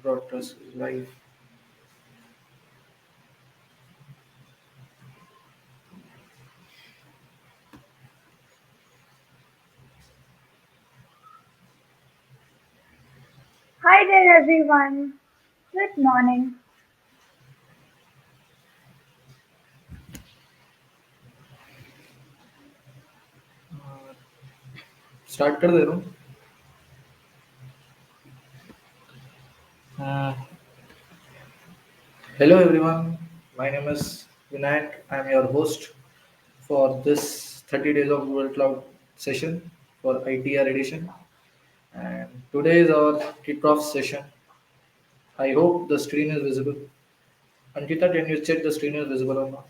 Broadcast live. Hi there, everyone. Good morning. Start कर दे रहा हूँ. Uh, Hello everyone, my name is Vinayak. I am your host for this 30 days of Google Cloud session for ITR edition. And today is our kickoff session. I hope the screen is visible. Ankita, can you check the screen is visible or not?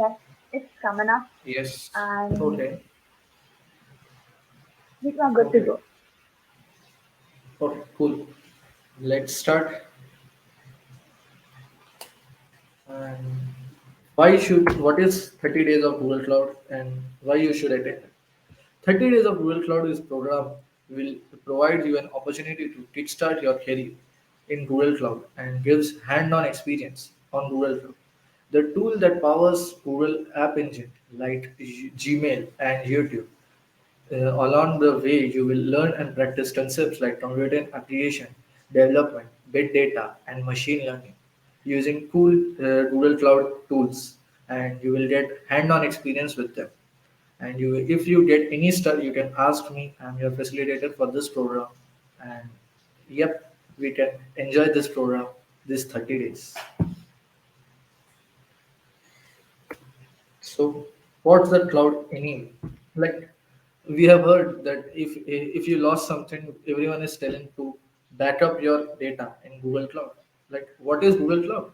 Yes, it's coming up, Yes. and Okay. we are good to Okay. go. Okay. Cool. Let's start. And what is 30 days of Google Cloud and why you should attend? 30 days of Google Cloud is program will provide you an opportunity to kickstart your career in Google Cloud and gives hand-on experience on Google Cloud. The tool that powers Google App Engine like Gmail and YouTube. Along the way, you will learn and practice concepts like computer application, development, big data, and machine learning using cool Google Cloud tools, and you will get hand-on experience with them. And if you get any stuff, you can ask me. I'm your facilitator for this program, and yep, we can enjoy this program this 30 days. So, what's the cloud anyway? Like we have heard that if you lost something, everyone is telling to back up your data in Google Cloud. Like what is Google Cloud?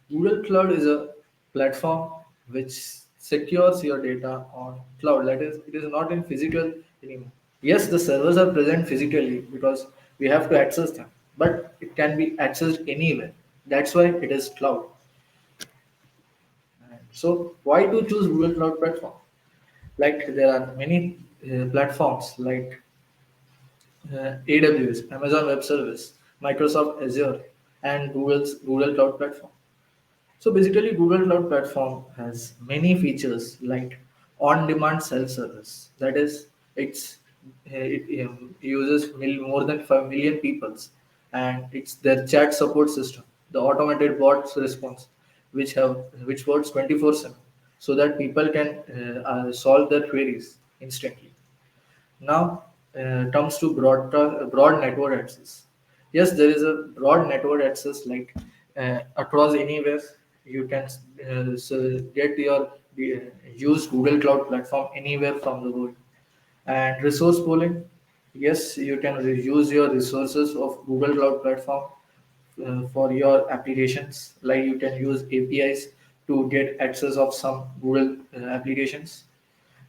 Google Cloud is a platform which secures your data on cloud. That is, it is not in physical anymore. Yes, the servers are present physically because we have to access them, but it can be accessed anywhere. That's why it is cloud. So why to choose Google Cloud Platform? Like there are many platforms like AWS, Amazon Web Service, Microsoft Azure, and Google Cloud Platform. So basically, Google Cloud Platform has many features like on-demand self-service. That is, it uses more than 5 million peoples, and it's their chat support system, the automated bots response, which works 24/7, so that people can solve their queries instantly. Now comes to broad network access. Yes, there is a broad network access like across anywhere. You can get your use Google Cloud Platform anywhere from the world. And resource pooling. Yes, you can use your resources of Google Cloud Platform for your applications. Like you can use APIs to get access of some Google applications.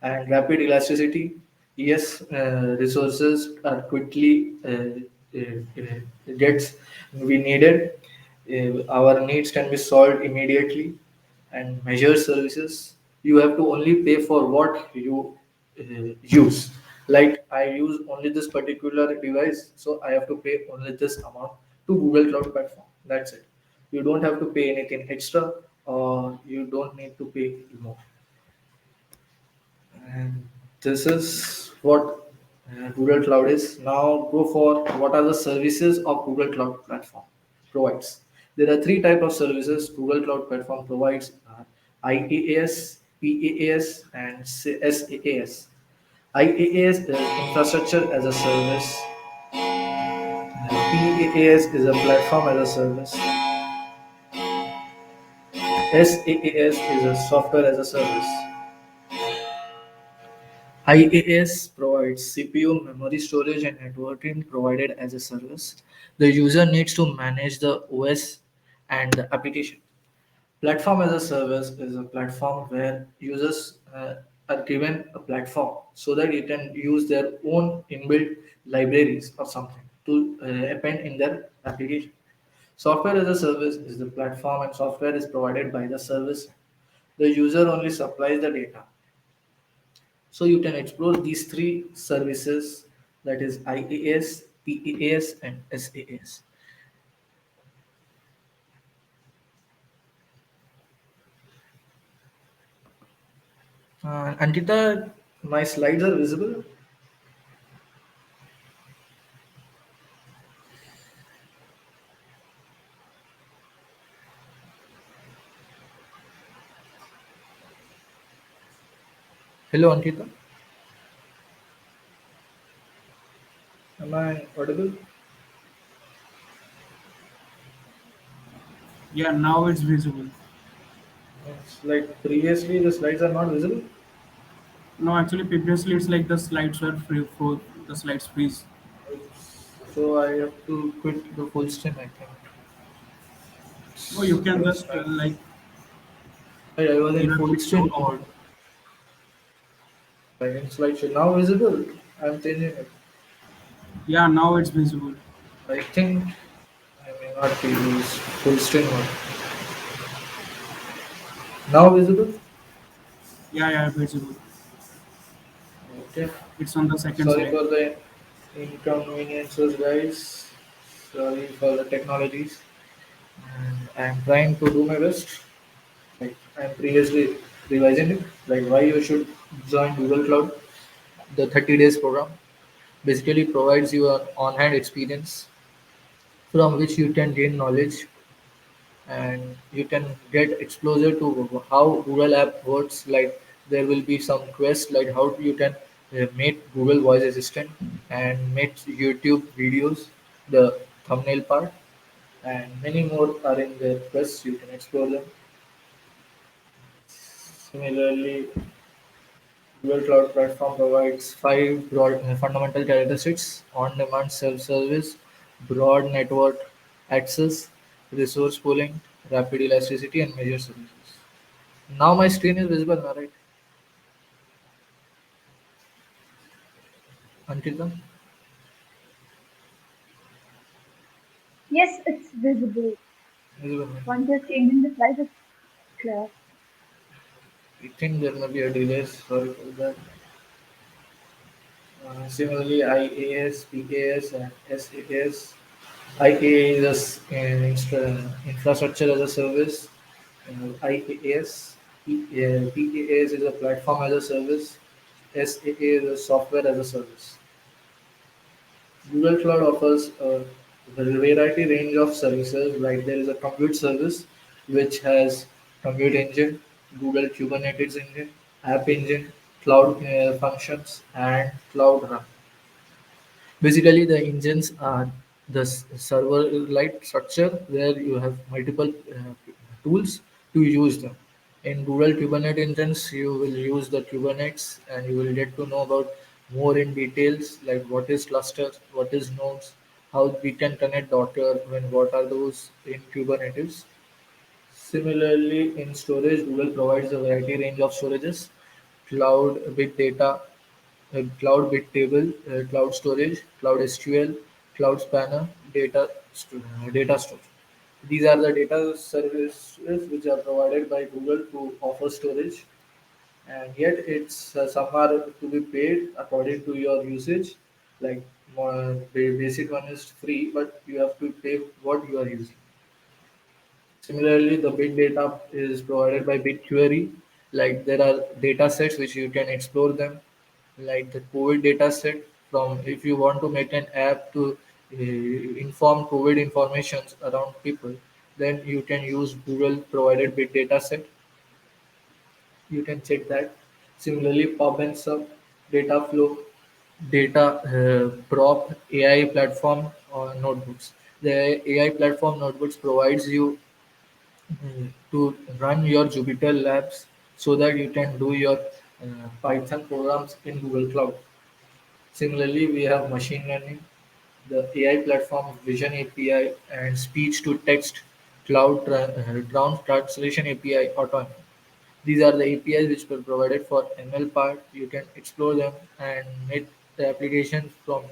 And rapid elasticity. Yes, resources are quickly gets we needed. Our needs can be solved immediately. And measure services. You have to only pay for what you use. Like I use only this particular device, so I have to pay only this amount to Google Cloud Platform. That's it. You don't have to pay anything extra, or you don't need to pay more. And this is what Google Cloud is. Now go for what are the services of Google Cloud Platform provides. There are three type of services Google Cloud Platform provides: IaaS, PaaS, and SaaS. IaaS is infrastructure as a service. PaaS is a platform as a service. SaaS is a software as a service. IaaS provides CPU, memory storage, and networking provided as a service. The user needs to manage the OS and the application. Platform as a service is a platform where users are given a platform so that you can use their own inbuilt libraries or something to append in their application. Software as a service is the platform, and software is provided by the service. The user only supplies the data, so you can explore these three services that is IaaS, PaaS, and SaaS. Ankita, my slides are visible. Hello, Ankita. Am I audible? Yeah, now it's visible. It's like previously the slides are not visible. No, actually, previously it's like the slides were free for the slides freeze. So I have to quit the full stream, I think. No, you can That's just fine. like I was in you have full to stream scroll mode. down. Like in slideshow. Now visible. I'm changing it. Yeah, now it's visible. I think I may not be used full stream mode. Now visible? Yeah, yeah, visible. Okay. It's on the second Sorry slide. for the inconveniences, guys. Sorry for the technologies. And I'm trying to do my best. Like I'm previously revising it. Like why you should join Google Cloud. The 30 days program basically provides you an on-hand experience from which you can gain knowledge and you can get exposure to how Google app works. Like there will be some quest like how you can make Google Voice Assistant and make YouTube videos, the thumbnail part, and many more are in the quest. You can explore them. Similarly, Google Cloud Platform provides five broad fundamental characteristics: on-demand self-service, broad network access, resource pooling, rapid elasticity, and major services. Now my screen is visible, now, right? Until then, Yes, it's visible. visible. Right? Once you're changing the slides, it's clear. I think there may be a delay. Sorry for that. Similarly, IaaS, PaaS, and SaaS. IaaS is infrastructure as a service. IaaS, PaaS is a platform as a service. SaaS is a software as a service. Google Cloud offers a variety range of services. Like there is a compute service, which has compute engine, Google Kubernetes engine, app engine, cloud functions, and cloud run. Basically, the engines are the server-like structure where you have multiple tools to use them. In Google Kubernetes engines, you will use the Kubernetes and you will get to know about more in details like what is cluster, what is nodes, how we can connect Docker, when what are those in Kubernetes. Similarly, in storage, Google provides a variety range of storages, cloud, big data, cloud Bigtable, cloud storage, cloud SQL, cloud spanner, data store. These are the data services which are provided by Google to offer storage, and yet it's some are to be paid according to your usage. Like basic one is free, but you have to pay what you are using. Similarly, the big data is provided by BigQuery. Like there are data sets which you can explore them, like the COVID data set. From if you want to make an app to inform COVID informations around people, then you can use Google provided big data set. You can check that. Similarly, Pub and Sub, Data Flow, Data Prop, AI platform notebooks. The AI platform notebooks provides you to run your Jupyter Labs so that you can do your Python programs in Google Cloud. Similarly, we have machine learning, the AI platform Vision API, and speech to text ground translation API autonomy. These are the APIs which were provided for ML part. You can explore them and make the application from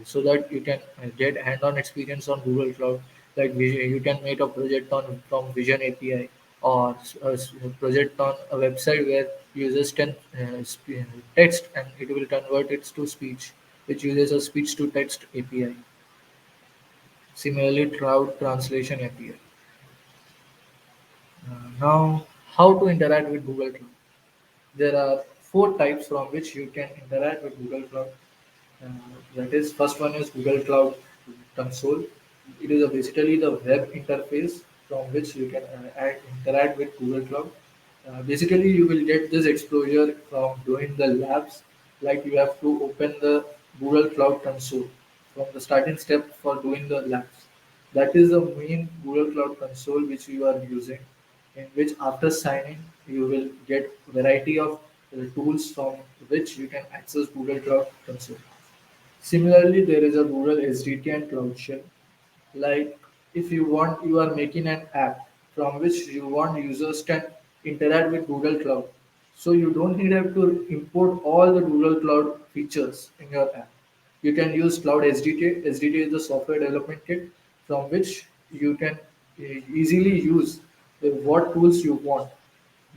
so that you can get hand-on experience on Google Cloud. Like you can make a project on from Vision API or a project on a website where users can text and it will convert it to speech which uses a speech to text API. Similarly, Cloud Translation API. Now, how to interact with Google Cloud? There are four types from which you can interact with Google Cloud. Uh, that is, first one is Google Cloud Console. It is basically the web interface from which you can interact with Google Cloud. Basically, you will get this exposure from doing the labs. Like you have to open the Google Cloud Console from the starting step for doing the labs. That is the main Google Cloud Console which you are using, in which after signing you will get variety of tools from which you can access Google Cloud Console. Similarly, there is a Google SDK and Cloud Shell. Like if you want, you are making an app from which you want users can interact with Google Cloud. So you don't need have to import all the Google Cloud features in your app. You can use Cloud SDK. SDK is the software development kit from which you can easily use what tools you want.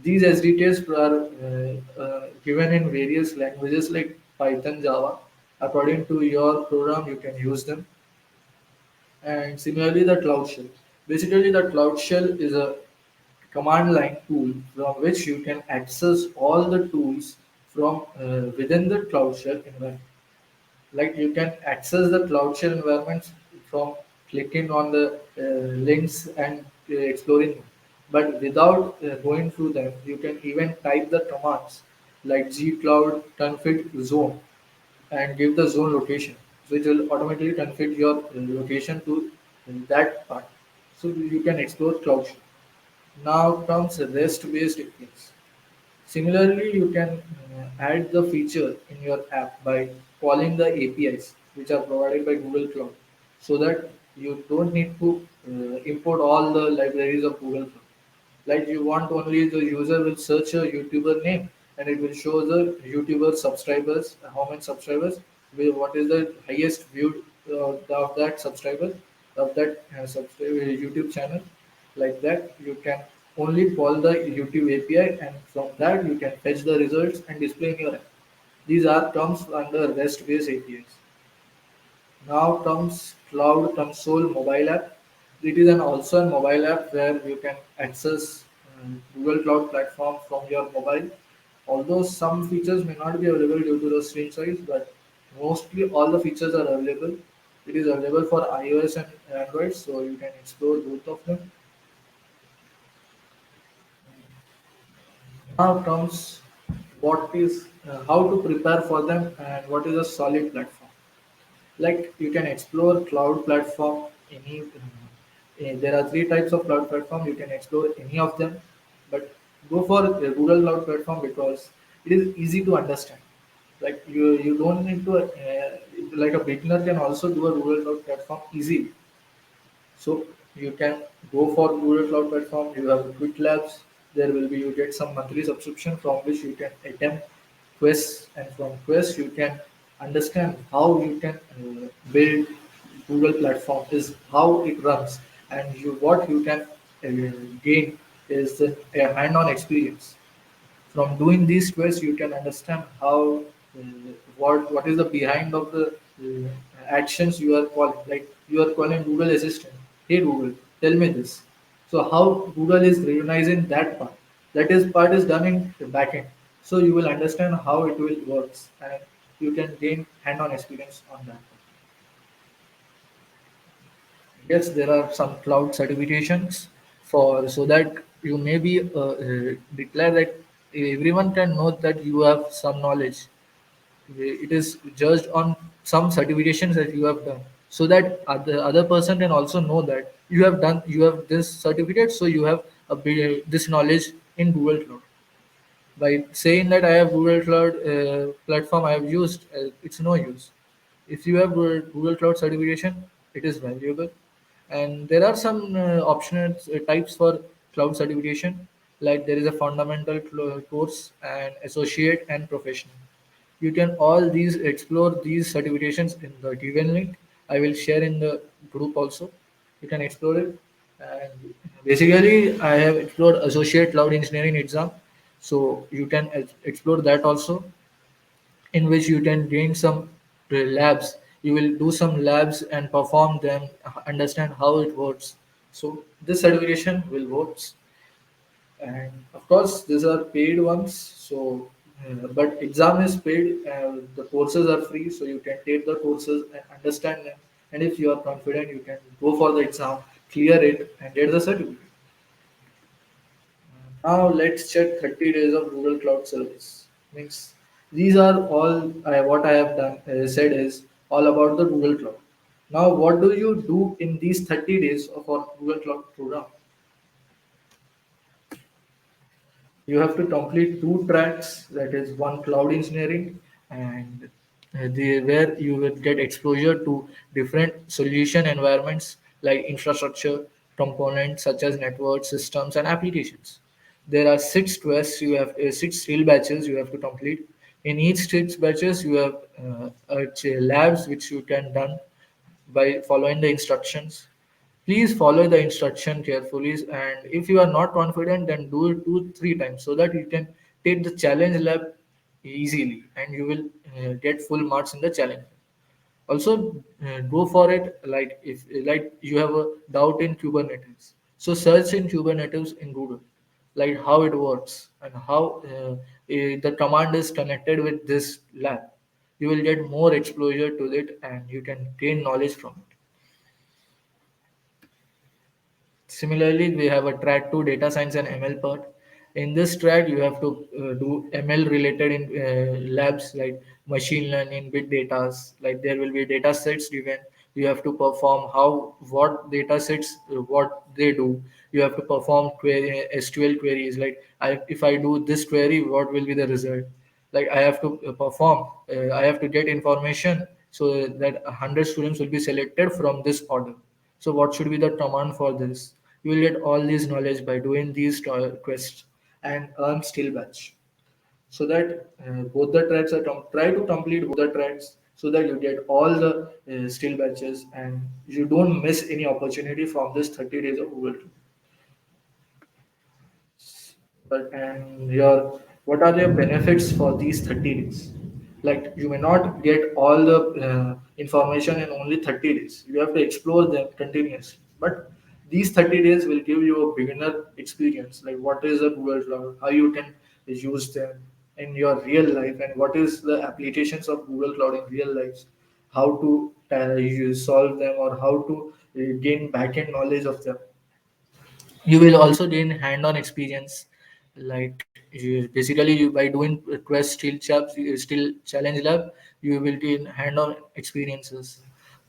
These SDKs are given in various languages like Python, Java. According to your program, you can use them. And similarly, the Cloud Shell. Basically, the Cloud Shell is a command line tool from which you can access all the tools from within the Cloud Shell environment. Like you can access the Cloud Shell environments from clicking on the links and exploring them. But without going through them, you can even type the commands like gcloud config zone and give the zone location. So it will automatically config your location to that part. So you can explore Cloud Shell. Now comes REST-based APIs. Similarly, you can add the feature in your app by calling the APIs which are provided by Google Cloud so that you don't need to import all the libraries of Google Cloud. Like you want only the user will search a YouTuber name and it will show the YouTuber subscribers, how many subscribers, what is the highest viewed of that subscriber, of that YouTube channel. Like that, you can only call the YouTube API and from that you can fetch the results and display in your app. These are comes under REST-based APIs. Now comes Cloud Console mobile app. It is an also a mobile app where you can access Google Cloud platform from your mobile. Although some features may not be available due to the screen size, but mostly all the features are available. It is available for iOS and Android, so you can explore both of them. Now comes what is how to prepare for them and what is a solid platform. Like you can explore cloud platform any there are three types of cloud platform. You can explore any of them, but go for the Google Cloud platform because it is easy to understand. Like you don't need to like a beginner can also do a Google Cloud platform easily. So you can go for Google Cloud platform. You have Quick Labs. There will be you get some monthly subscription from which you can attempt quests, and from quests you can understand how you can build Google platform is how it runs, and you what you can gain is a hand-on experience. From doing these quests, you can understand how what is the behind of the actions you are calling. Like you are calling Google Assistant, hey Google, tell me this. So how Google is recognizing that part? That is part is done in the backend. So you will understand how it will works, and you can gain hand-on experience on that. Yes, there are some cloud certifications for so that you may be declare that everyone can know that you have some knowledge. It is judged on some certifications that you have done, so that other person can also know that you have this certificate, so you have this knowledge in Google Cloud. By saying that I have Google Cloud platform I have used, it's no use. If you have Google Cloud certification, it is valuable. And there are some optional types for cloud certification, like there is a fundamental course and associate and professional. You can all these explore these certifications in the given link. I will share in the group also. You can explore it. And basically, I have explored associate cloud engineering exam, so you can explore that also, in which you can gain some labs. You will do some labs and perform them, understand how it works. So this certification will works, and of course these are paid ones. So, but exam is paid. The courses are free, so you can take the courses and understand them. And if you are confident, you can go for the exam, clear it, and get the certificate. Now let's check 30 days of Google Cloud Service. Means these are all what I have done said is all about the Google Cloud. Now, what do you do in these 30 days of our Google Cloud program? You have to complete two tracks, that is one cloud engineering and where you will get exposure to different solution environments like infrastructure components such as network systems and applications. There are six quests, you have six skill batches you have to complete. In each six batches you have labs which you can done by following the instructions. Please follow the instruction carefully, and if you are not confident, then do it two, three times so that you can take the challenge lab easily, and you will get full marks in the challenge. Also, go for it. Like if like you have a doubt in Kubernetes, so search in Kubernetes in Google, like how it works and how the command is connected with this lab. You will get more exposure to it, and you can gain knowledge from it. Similarly, we have a track 2 data science and ML part. In this track, you have to do ML related in labs like machine learning, big data. Like there will be data sets given. You have to perform how what data sets what they do. You have to perform SQL queries. Like if I do this query, what will be the result? Like I have to perform. I have to get information so that 100 students will be selected from this order. So what should be the command for this? You will get all this knowledge by doing these quests and earn skill batch. So that both the tracks are try to complete both the tracks so that you get all the skill batches and you don't miss any opportunity from this 30 days of Google. But and your what are your benefits for these 30 days? Like you may not get all the information in only 30 days. You have to explore them continuously. But these 30 days will give you a beginner experience, like what is a Google Cloud, how you can use them in your real life, and what is the applications of Google Cloud in real life, how to you solve them, or how to gain backend knowledge of them. You will also gain hand-on experience, like basically you by doing quest still challenge lab, you will gain hand-on experiences.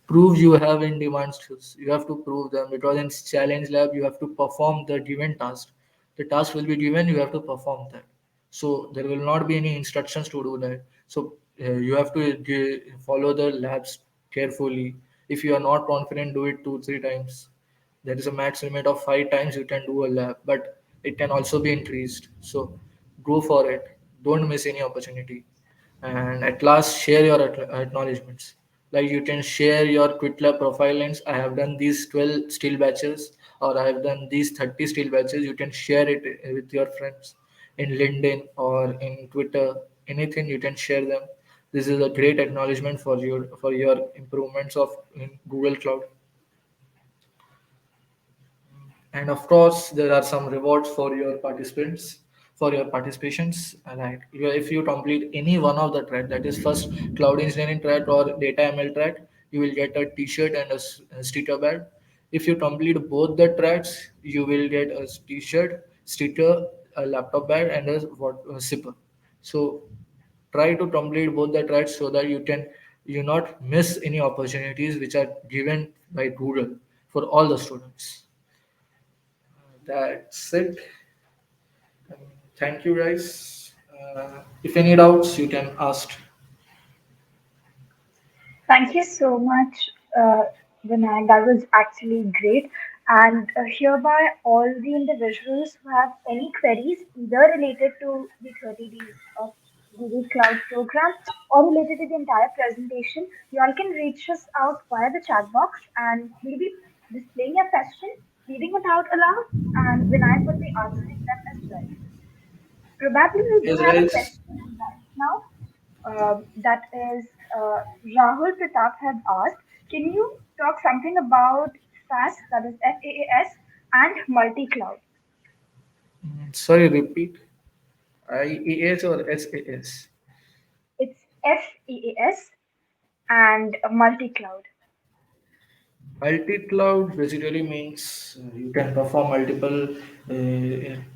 Prove you have in demand skills, you have to prove them, because in challenge lab you have to perform the given task. The task will be given, you have to perform that. So there will not be any instructions to do that. So you have to follow the labs carefully. If you are not confident, do it two three times. There is a max limit of 5 times you can do a lab, but it can also be increased. So go for it. Don't miss any opportunity. And at last, share your acknowledgements. Like you can share your QuitLab profile links. I have done these 12 steel batches, or I have done these 30 steel batches. You can share it with your friends in LinkedIn or in Twitter. Anything you can share them. This is a great acknowledgement for your improvements of in Google Cloud. And of course there are some rewards for your participants, for your participations. Like if you complete any one of the track, that is first cloud engineering track or data ML track, you will get a t-shirt and a sticker badge. If you complete both the tracks, you will get a t-shirt, sticker, a laptop bag, and a zipper. So try to complete both the tracks so that you not miss any opportunities which are given by Google for all the students. That's it. Thank you, guys. If any doubts, you can ask. Thank you so much, Vinayak. That was actually great. And hereby, all the individuals who have any queries, either related to the 30 days of Google Cloud program or related to the entire presentation, you all can reach us out via the chat box, and we'll be displaying your question, reading it out aloud, and Vinayak would be answering them as well. Probably we do Yes, have a guys. question right now. That is Rahul Pratap have asked, can you talk something about FAS, that is FAAS, and multi-cloud? Sorry, repeat. IES or SAS? It's FAAS and multi-cloud. Multi-cloud basically means you can perform multiple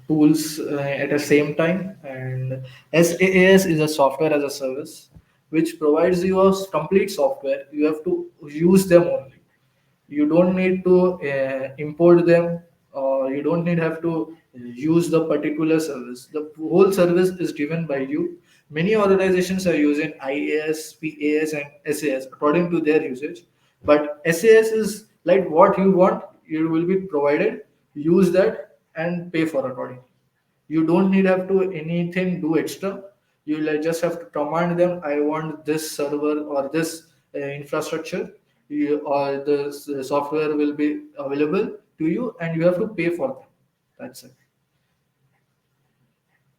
tools at the same time, and SaaS is a software as a service which provides you a complete software. You have to use them only. You don't need to import them, or you don't need have to use the particular service. The whole service is given by you. Many organizations are using IAS, PAS, and SAS according to their usage, but SAS is like what you want, you will be provided. Use that and pay for accordingly. You don't need have to anything do extra. You like just have to command them, I want this server or this infrastructure. Or the software will be available to you, and you have to pay for them. That's it.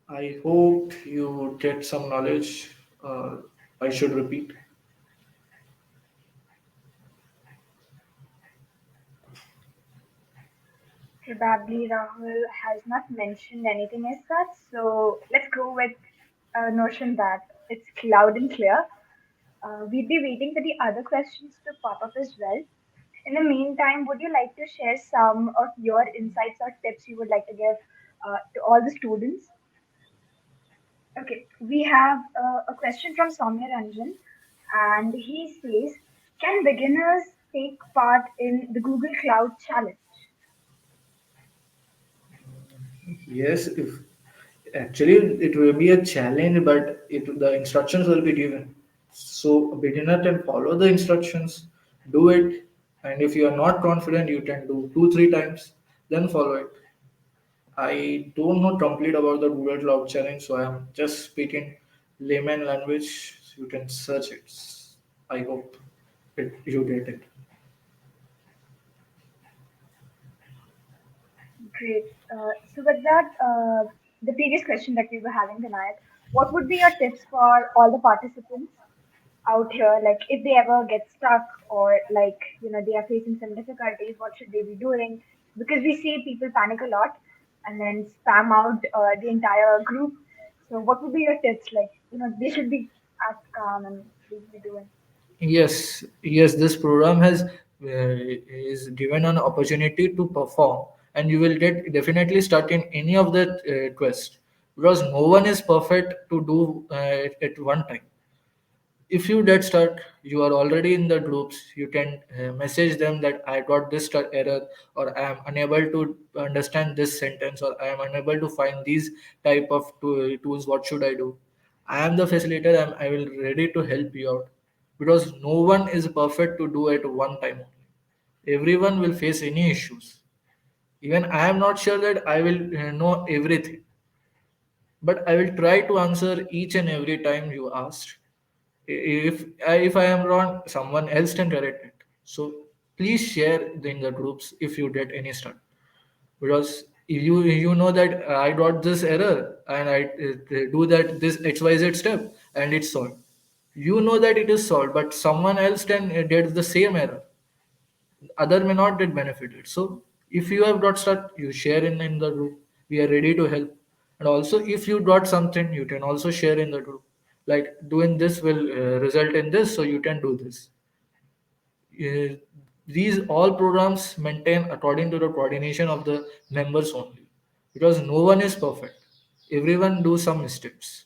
I hope you get some knowledge. I should repeat. Probably Rahul has not mentioned anything as such, so let's go with a notion that it's loud and clear. We'd be waiting for the other questions to pop up as well. In the meantime, would you like to share some of your insights or tips you would like to give to all the students? Okay, we have a question from Soumya Ranjan, and he says, can beginners take part in the Google Cloud Challenge? Yes, if actually it will be a challenge, but the instructions will be given. So a beginner can follow the instructions, do it, and if you are not confident, you can do 2 3 times, then follow it. I don't know complete about the Google Cloud Challenge, so I am just speaking layman language. You can search it. I hope you get it. Great. So with that, the previous question that we were having tonight, what would be your tips for all the participants out here? Like if they ever get stuck or like, they are facing some difficulties, what should they be doing? Because we see people panic a lot and then spam out the entire group. So what would be your tips? Like, they should be as calm and they should be doing. Yes, yes, this program has is given an opportunity to perform, and you will get definitely stuck in any of the quest, because no one is perfect to do at one time. If you get stuck, you are already in the groups. You can message them that I got this error, or I am unable to understand this sentence, or I am unable to find these type of tools. What should I do? I am the facilitator. I will ready to help you out, because no one is perfect to do at one time only. Everyone will face any issues. Even I am not sure that I will know everything, but I will try to answer each and every time you asked. If I am wrong, someone else can correct it. So please share in the groups if you get any stuff, because if you know that I got this error and I do that this XYZ step and it's solved. You know that it is solved, but someone else can get the same error. Other may not get benefited. So if you have got stuck, you share in the group. We are ready to help. And also, if you got something, you can also share in the group. Like doing this will result in this, so you can do this. Uh, these all programs maintain according to the coordination of the members only, because no one is perfect. Everyone do some mistakes.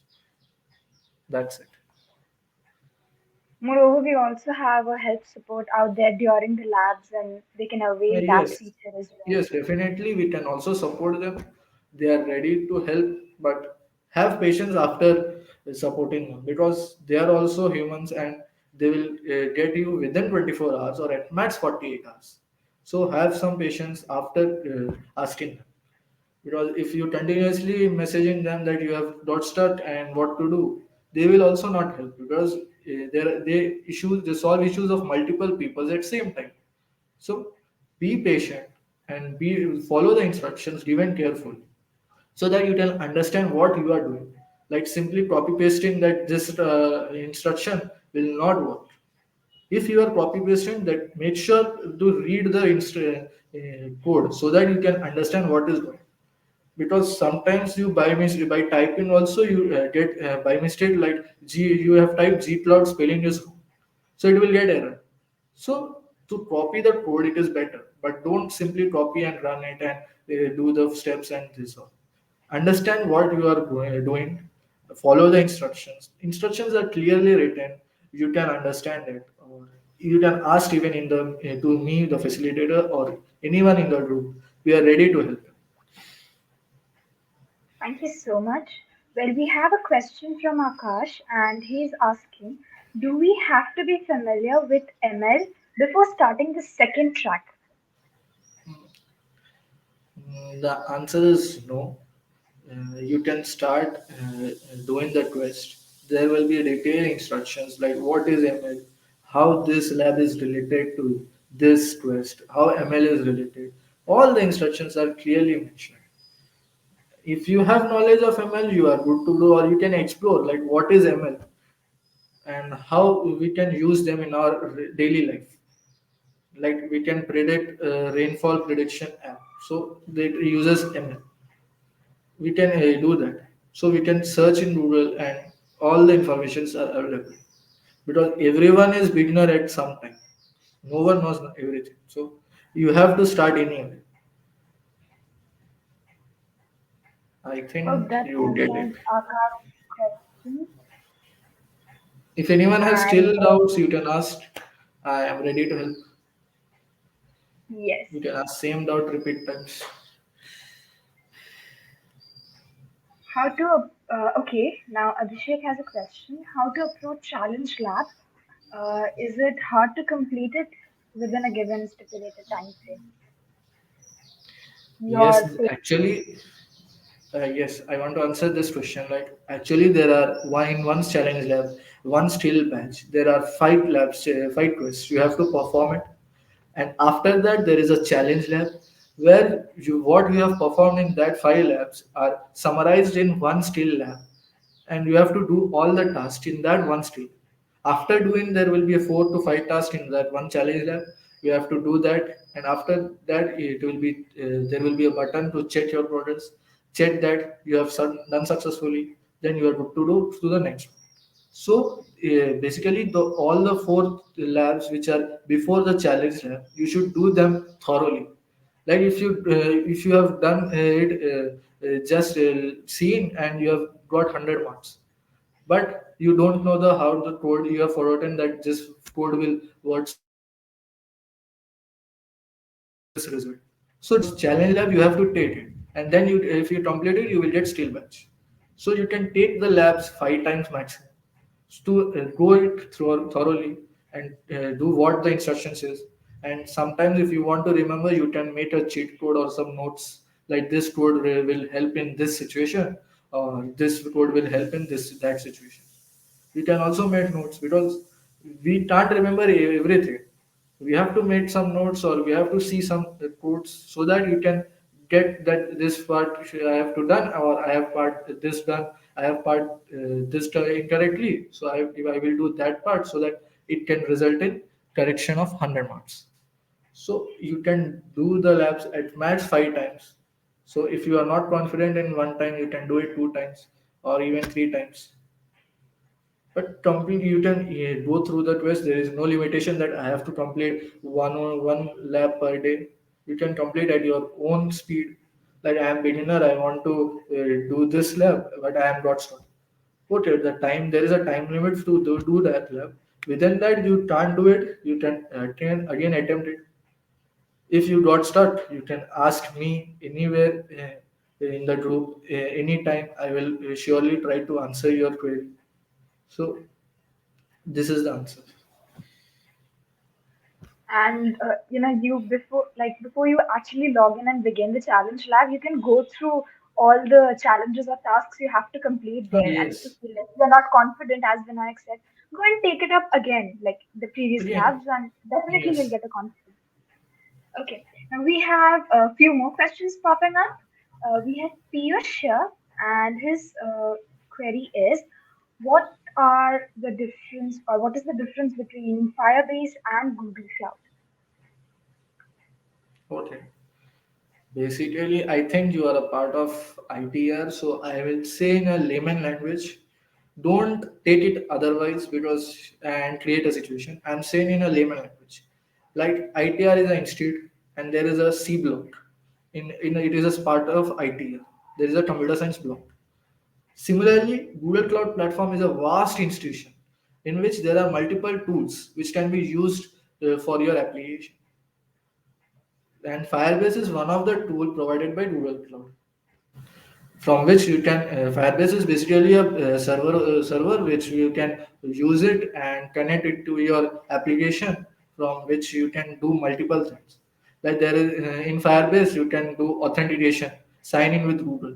That's it. Moreover, we also have a help support out there during the labs and they can avail that Yes, feature as well. yes, definitely. We can also support them. They are ready to help, but have patience after supporting them, because they are also humans, and they will get you within 24 hours or at max 48 hours. So have some patience after asking them, because if you continuously messaging them that you have got stuck and what to do, they will also not help, because they solve issues of multiple people at same time. So be patient and be follow the instructions given carefully, so that you can understand what you are doing. Like simply copy pasting that this instruction will not work. If you are copy pasting, that make sure to read the code so that you can understand what is going. Because sometimes you by typing also you get by mistake, like g you have typed g cloud, spelling is wrong, so it will get error. So to copy the code it is better, but don't simply copy and run it and do the steps and this all. Understand what you are doing, follow the instructions. Instructions are clearly written, you can understand it, or you can ask even in the to me, the facilitator, or anyone in the group. We are ready to help. Thank you so much. Well, we have a question from Akash, and he's asking, do we have to be familiar with ML before starting the second track? The answer is no. You can start doing the quest. There will be detailed instructions like what is ML, how this lab is related to this quest, how ML is related. All the instructions are clearly mentioned. If you have knowledge of ML, you are good to go, or you can explore like what is ML and how we can use them in our daily life. Like we can predict rainfall prediction app, so that uses ML. We can do that. So we can search in Google and all the informations are available, because everyone is beginner at some time. No one knows everything. So you have to start anyway. I Hope think that you get it. answers Akash's question. If anyone has And still doubts, you can ask. I am ready to help. yes, You can ask same doubt repeat times. how to, okay, now Abhishek has a question. How to approach challenge lab? Is it hard to complete it within a given stipulated time frame? Yes, Your take. actually, yes, I want to answer this question. Like, actually, there are one challenge lab, one skill batch. There are five labs, five quests. You have to perform it, and after that, there is a challenge lab where what you have performed in that five labs are summarized in one skill lab, and you have to do all the tasks in that one skill. After doing, there will be a 4 to 5 tasks in that one challenge lab. You have to do that, and after that, it will be there will be a button to check your progress. Check that you have done successfully. Then you are good to do to the next one. So basically, all the four labs which are before the challenge lab, you should do them thoroughly. Like if you have done it just seen and you have got 100 marks, but you don't know the how the code, you have forgotten that this code will works this result. So challenge lab you have to take it, and then you if you complete it you will get skill batch. So you can take the labs 5 times maximum to go it through thoroughly and do what the instructions is. And sometimes if you want to remember, you can make a cheat code or some notes, like this code will help in this situation, or this code will help in this that situation. We can also make notes, because we can't remember everything. We have to make some notes, or we have to see some codes so that you can get that this part I have to done, or I have part this done, I have part this done incorrectly, so I will do that part so that it can result in correction of 100 marks. So you can do the labs at max 5 times. So if you are not confident in one time, you can do it 2 times or even 3 times. But complete, you can go through the quest. There is no limitation that I have to complete one lab per day. You can complete at your own speed. Like I am beginner, I want to do this lab, but I am got stuck. Okay, the time there is a time limit to do that lab. Within that, you can't do it. You can again attempt it. If you got stuck, you can ask me anywhere in the group anytime. I will surely try to answer your query. So this is the answer. And you before you actually log in and begin the challenge lab, you can go through all the challenges or tasks you have to complete there. And if you Yes. feel like you're not confident, as Vinayak said, go and take it up again, like the previous Again. labs, and definitely you'll Yes. get a confidence. Okay, now we have a few more questions popping up. We have Piyush here, and his query is, what are the difference, or what is the difference between Firebase and Google Cloud? Okay. Basically, I think you are a part of ITR, so I will say in a layman language, don't take it otherwise because and create a situation. I'm saying in a layman language, like ITR is an institute and there is a C block. In it is a part of ITR. There is a computer science block. Similarly, Google Cloud Platform is a vast institution in which there are multiple tools which can be used for your application. And Firebase is one of the tool provided by Google Cloud, from which you can Firebase is basically a server which you can use it and connect it to your application, from which you can do multiple things. Like there is in Firebase you can do authentication, sign in with Google.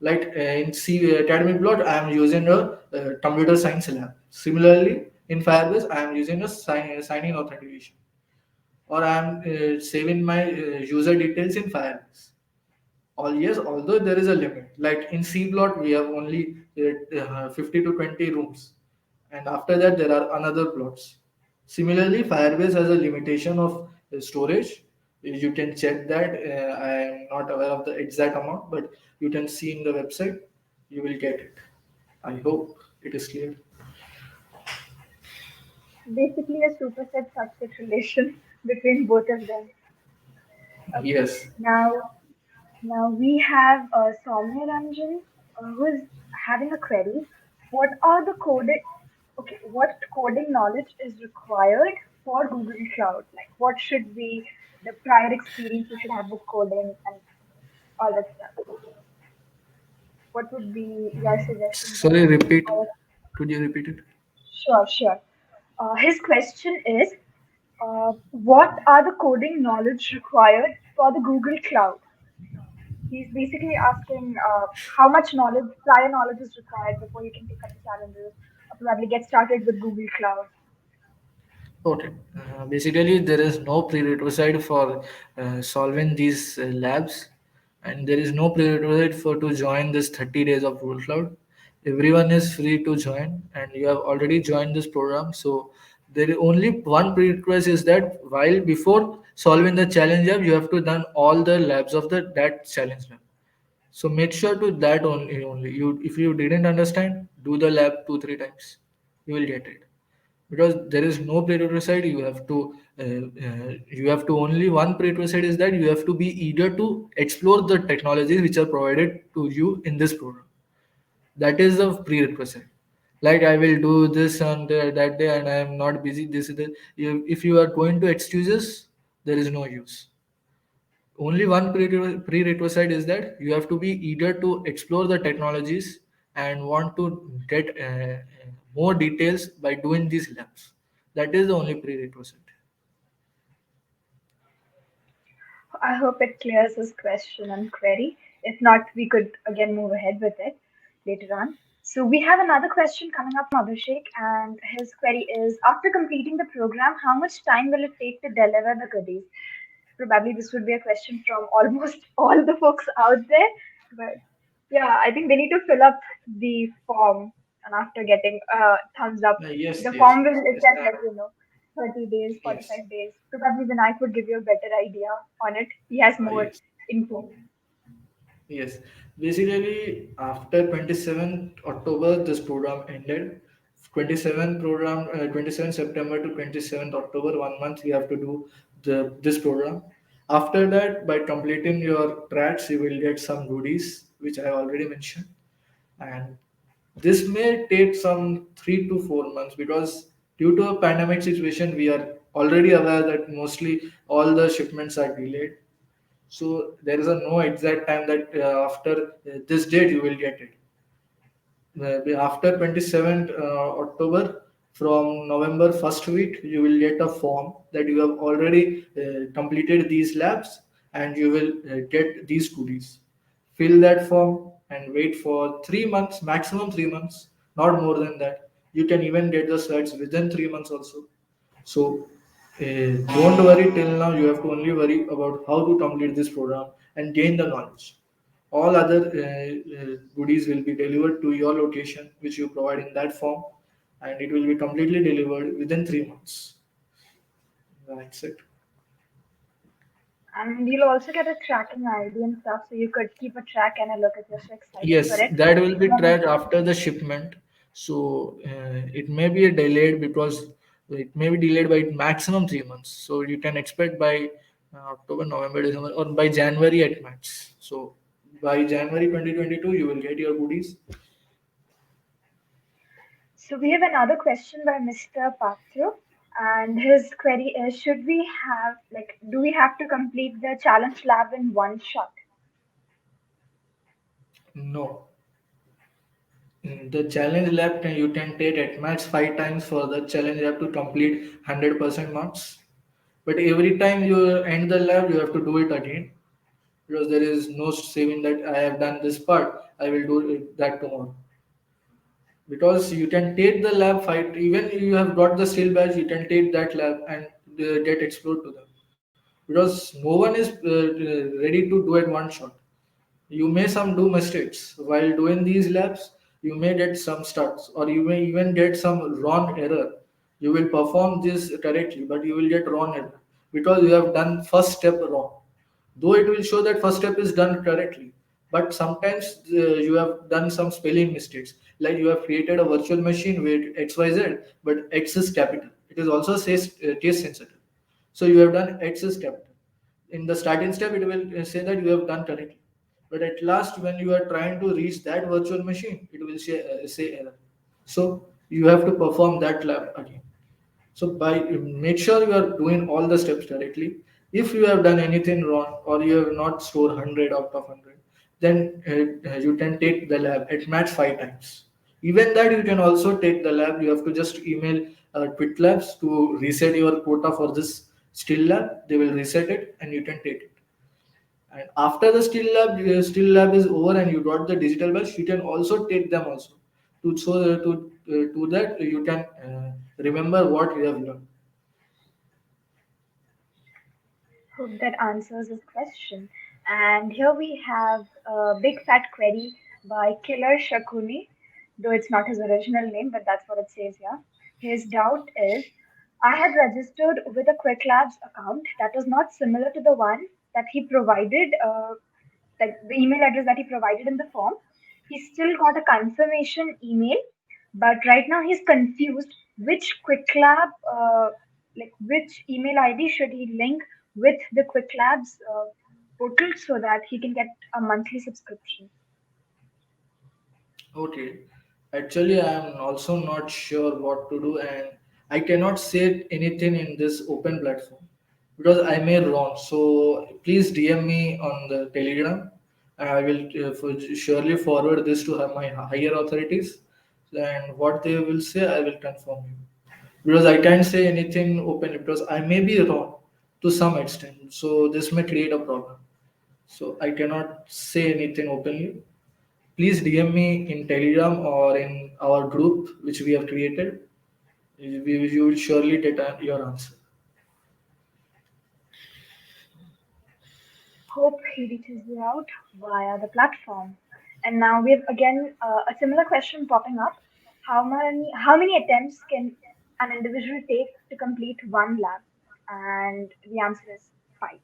Like in C Academic Blot, I am using a computer science lab. Similarly, in Firebase, I am using a sign-in authentication, or I am saving my user details in Firebase. All yes, although there is a limit. Like in C Blot, we have only 50 to 20 rooms, and after that there are another plots. Similarly, Firebase has a limitation of storage. You can check that. I am not aware of the exact amount, but you can see in the website. You will get it. I hope it is clear. Basically, a superset subset relation between both of them. Okay, Yes. now we have Soumya Ranjan who is having a query. What are the coding? Okay, what coding knowledge is required for Google Cloud? Like, what should be the prior experience you should have with coding and all that stuff? What would be your suggestions on Sorry, that? repeat. Our- Could you repeat it? Sure, sure. His question is, what are the coding knowledge required for the Google Cloud? He's basically asking how much knowledge, prior knowledge is required before you can pick up the challenges or probably get started with Google Cloud. Okay. Basically, there is no prerequisite for solving these labs, and there is no prerequisite for to join this 30 days of Google Cloud. Everyone is free to join, and you have already joined this program. So there is only one prerequisite is that while before solving the challenge lab, you have to done all the labs of the that challenge lab. So make sure to that only. You if you didn't understand, do the lab 2 3 times. You will get it, because there is no prerequisite. You have to only one prerequisite is that you have to be eager to explore the technologies which are provided to you in this program. That is the prerequisite. Like I will do this on that day and I am not busy, this is the, if you are going to excuses, there is no use. Only one prerequisite is that you have to be eager to explore the technologies and want to get more details by doing these labs. That is the only prerequisite. I hope it clears his question and query. If not, we could again move ahead with it later on. So we have another question coming up from Abhishek, and his query is: after completing the program, how much time will it take to deliver the goodies? Probably this would be a question from almost all the folks out there, but yeah, I think they need to fill up the form, and after getting a thumbs up, Yes, the yes, form will yes, itself let you know. 30 days, yes, 45 days. Probably Vinayak would give you a better idea on it. He has more yes. info. Yes, basically after 27th October this program ended. 27 September to 27th October, 1 month we have to do this program. After that, by completing your tracks, you will get some goodies, which I already mentioned, and this may take some 3 to 4 months because due to a pandemic situation, we are already aware that mostly all the shipments are delayed. So there is a no exact time that after this date you will get it. After 27th October, from November first week, you will get a form that you have already completed these labs and you will get these goodies. Fill that form and wait for 3 months, maximum 3 months, not more than that. You can even get the certs within 3 months also. So don't worry till now. You have to only worry about how to complete this program and gain the knowledge. All other goodies will be delivered to your location, which you provide in that form. and it will be completely delivered within 3 months. That's it. And you'll also get a tracking ID and stuff, so you could keep a track and a look if you're so excited for Yes, it. that will be Um, tracked after the shipment. So it may be delayed because it may be delayed by maximum 3 months. So you can expect by October, November, December, or by January at max. So by January 2022, you will get your goodies. So we have another question by Mr. Patru, and his query is: Should we have do we have to complete the challenge lab in one shot? No. The challenge lab you can take at max 5 times for the challenge lab to complete 100% marks. But every time you end the lab, you have to do it again because there is no saving that I have done this part, I will do that tomorrow. Because you can take the lab fight, even you have got the steel badge, you can take that lab and get explored to them. Because no one is ready to do it one shot. You may some do mistakes while doing these labs. You may get some starts, or you may even get some wrong error. You will perform this correctly, but you will get wrong error because you have done first step wrong. Though it will show that first step is done correctly, but sometimes you have done some spelling mistakes, like you have created a virtual machine with xyz, but x is capital. It is also says case sensitive, so you have done x is capital. In the starting step it will say that you have done correctly, but at last when you are trying to reach that virtual machine, it will say error. So you have to perform that lab again. So by make sure you are doing all the steps correctly. If you have done anything wrong or you have not scored 100 out of 100, then you can take the lab at max 5 times. Even that you can also take the lab. You have to just email Quit Labs to reset your quota for this still lab. They will reset it and you can take it. And after the still lab is over and you got the digital badge, you can also take them also. To that you can remember what you have learned. Hope that answers his question. And here we have a big fat query by Killer Shakuni, though it's not his original name, but that's what it says here. His doubt is: I had registered with a Quick Labs account that was not similar to the one that he provided, like the email address that he provided in the form. He still got a confirmation email, but right now he's confused which Quick Lab, which email ID should he link with the Quick Labs portal so that he can get a monthly subscription. Okay. Actually, I am also not sure what to do, and I cannot say anything in this open platform because I may wrong. So please DM me on the Telegram, and I will surely forward this to my higher authorities. And what they will say, I will confirm you, because I can't say anything openly because I may be wrong to some extent. So this may create a problem. So I cannot say anything openly. Please DM me in Telegram or in our group which we have created. You will surely get your answer. Hope he reaches you out via the platform. And now we have again a similar question popping up. How many attempts can an individual take to complete one lab? And the answer is five.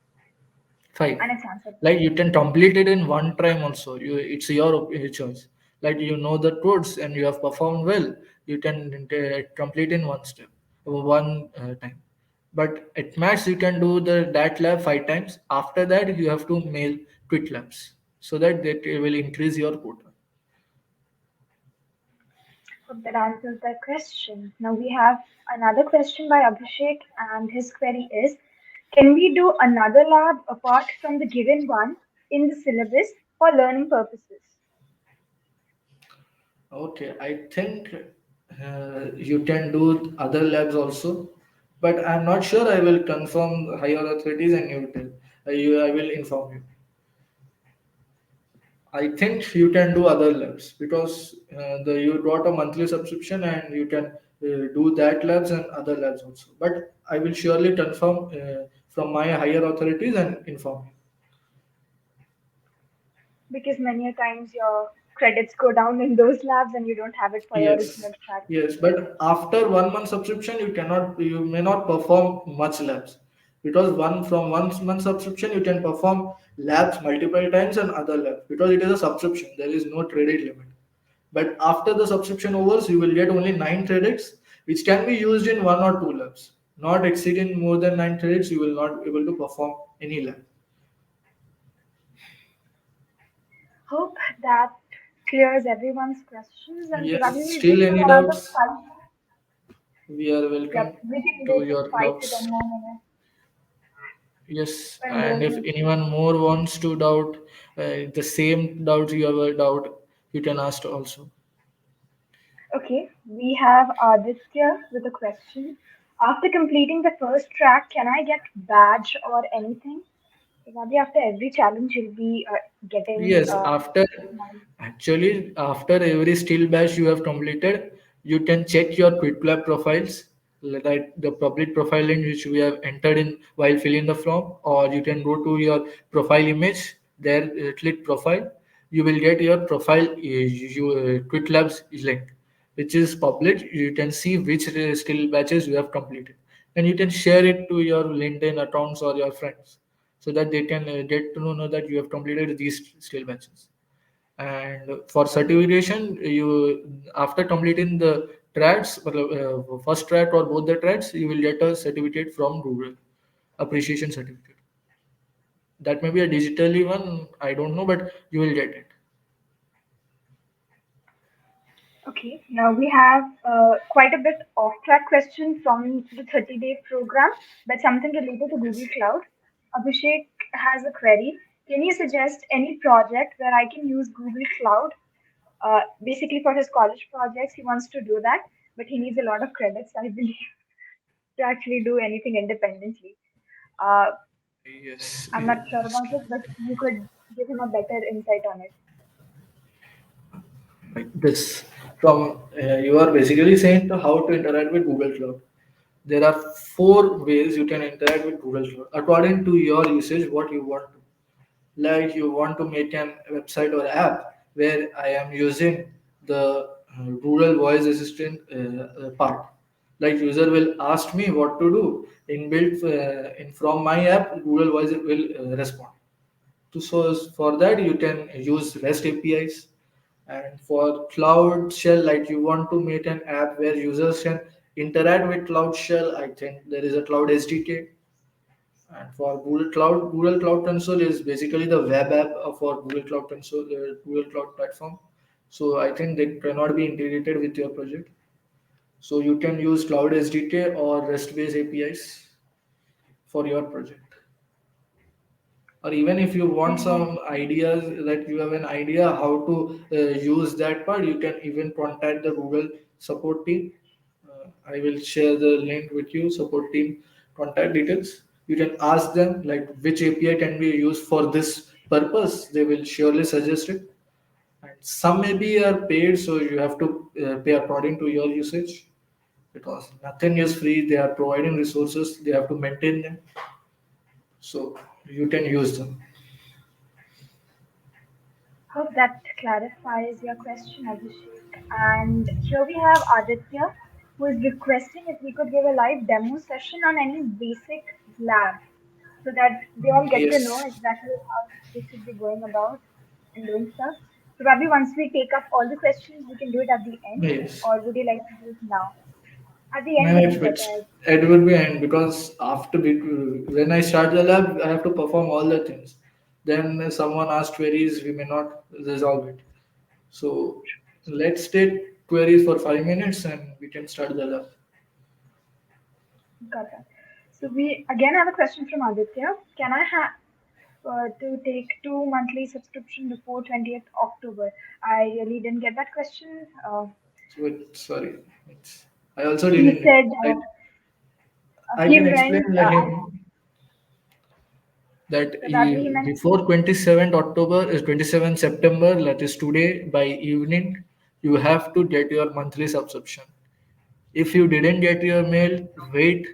Five. And it's answered. Like you can complete it in one time also. It's your choice. Like you know the codes and you have performed well, you can complete in one step, one time. But at max you can do the that lab 5 times. After that you have to mail Quit Labs so that will increase your quota. Hope that answers that question. Now we have another question by Abhishek, and his query is: Can we do another lab apart from the given one in the syllabus for learning purposes? Okay, I think you can do other labs also, but I'm not sure. I will confirm the higher authorities and you tell. I will inform you. I think you can do other labs because you got a monthly subscription and you can do that labs and other labs also. But I will surely confirm from my higher authorities and inform you. Because many a times your credits go down in those labs and you don't have it for your Yes, original track. yes, but after 1 month subscription, you may not perform much labs, because one month subscription you can perform labs multiple times and other labs, because it is a subscription. There is no credit limit. But after the subscription overs, you will get only 9 credits, which can be used in 1 or 2 labs. Not exceeding more than 9 credits, you will not able to perform any lab. Hope that clears everyone's questions. And probably Yes, we'll still wait for any another doubts? 5 We are Yep, welcome we can to wait for your 5 to 10 more minutes Yes, and and if then anyone more wants to doubt the same doubt you ever doubt, you can ask also. okay, we have Aditya with a question. After completing the first track, can I get badge or anything? Probably after every challenge, you'll be getting Yes, after every skill batch you have completed, you can check your QuickLab profiles, like the public profile in which we have entered in while filling the form, or you can go to your profile image. There, click profile. You will get your profile QuickLabs link, which is public. You can see which skill batches you have completed, and you can share it to your LinkedIn accounts or your friends, so that they can get to know that you have completed these skill batches. And for certification, you after completing the tracks, first track or both the tracks, you will get a certificate from Google, appreciation certificate. That may be a digitally one, I don't know, but you will get it. Okay, now we have quite a bit off-track question from the 30-day program, but something related to Google Yes. Cloud. Abhishek has a query. Can you suggest any project where I can use Google Cloud? Basically, for his college projects, he wants to do that, but he needs a lot of credits, I believe, to actually do anything independently. Uh, Yes. I'm not sure about it, but you could give him a better insight on it. Like this. From you are basically saying to how to interact with Google Cloud. There are 4 ways you can interact with Google Cloud according to your usage, what you want to. Like you want to make an website or app where I am using the Google Voice Assistant part. Like user will ask me what to do inbuilt in from my app, Google Voice will respond. So for that you can use REST APIs. And for Cloud Shell, like you want to make an app where users can interact with Cloud Shell, I think there is a Cloud SDK. And for Google Cloud Console is basically the web app for Google Cloud Console, Google Cloud Platform. So I think they cannot be integrated with your project. So you can use Cloud SDK or REST-based APIs for your project. Or even if you want Mm, some ideas, that you have an idea how to use that part, you can even contact the Google support team. I will share the link with you, support team contact details. You can ask them like which API can be used for this purpose, they will surely suggest it. And some maybe are paid, so you have to pay according to your usage, because nothing is free. They are providing resources, they have to maintain them, so you can use them. Hope that clarifies your question, Abhishek. And here we have Aditya, who is requesting if we could give a live demo session on any basic lab so that they all get to know Yes. exactly how they should be going about and doing stuff. So, probably once we take up all the questions, we can do it at the end, Yes. or would you like to do it now? At the No, end would be better. it would be end, because when I start the lab, I have to perform all the things. Then someone asks queries, we may not resolve it. So let's take queries for 5 minutes and we can start the lab. Got that. So, we again have a question from Aditya. Can I have to take 2 monthly subscription before 20th October? I really didn't get that question. Sorry, I also He didn't get. said I he can explain meant him that probably he meant before 27th October is 27th September, that is today by evening, you have to get your monthly subscription. If you didn't get your mail, wait.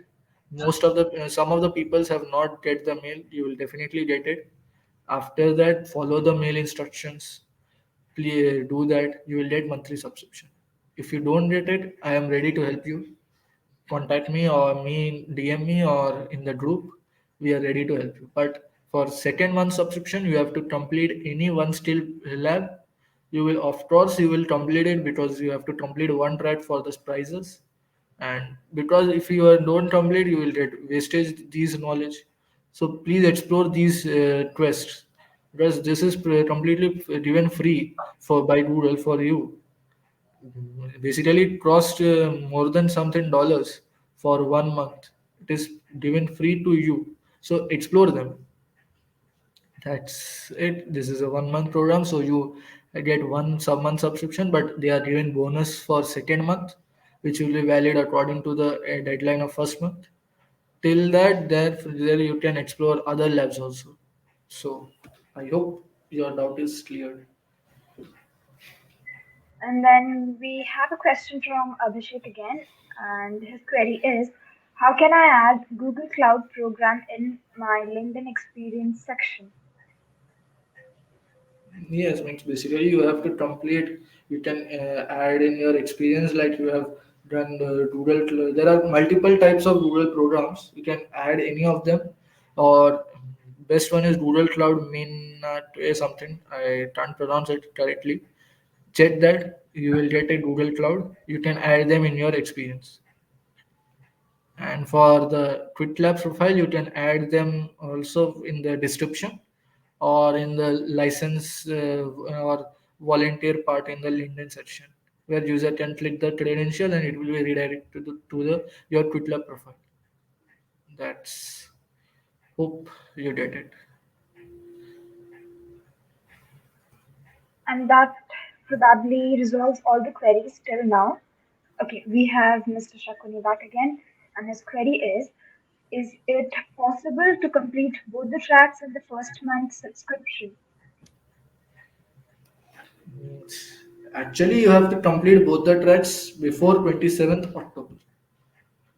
Most of the some of the peoples have not get the mail. You will definitely get it. After that, follow the mail instructions. please do that. You will get monthly subscription. If you don't get it, I am ready to help you. Contact me or me DM me or in the group. We are ready to help you. But for second month subscription, you have to complete any one skill lab. You will, of course, you will complete it because you have to complete one track for the prizes. And because if you don't complete, you will get wastage these knowledge. So please explore these quests because this is completely given free for by Google for you. Basically, it cost more than something dollars for 1 month. It is given free to you. So explore them. That's it. This is a 1 month program, so you get one month subscription, but they are given bonus for second month, which will be valid according to the deadline of first month. Till that, there you can explore other labs also. So I hope your doubt is cleared. And then we have a question from Abhishek again, and his query is, how can I add Google Cloud Program in my LinkedIn Experience section? Yes, means basically you have to complete. You can add in your experience like you have done Google. There are multiple types of Google programs. You can add any of them, or best one is Google Cloud Minat something. I can't pronounce it correctly. Check that. You will get a Google Cloud. You can add them in your experience. And for the QuickLab profile, you can add them also in the description or in the license or volunteer part in the LinkedIn section, where user can click the credential and it will be redirected to the your QuickLab profile. That's hope you get it. And that probably resolves all the queries till now. Okay, we have Mr. Shakuni back again, and his query is it possible to complete both the tracks in the first month subscription? Actually, you have to complete both the tracks before 27th October.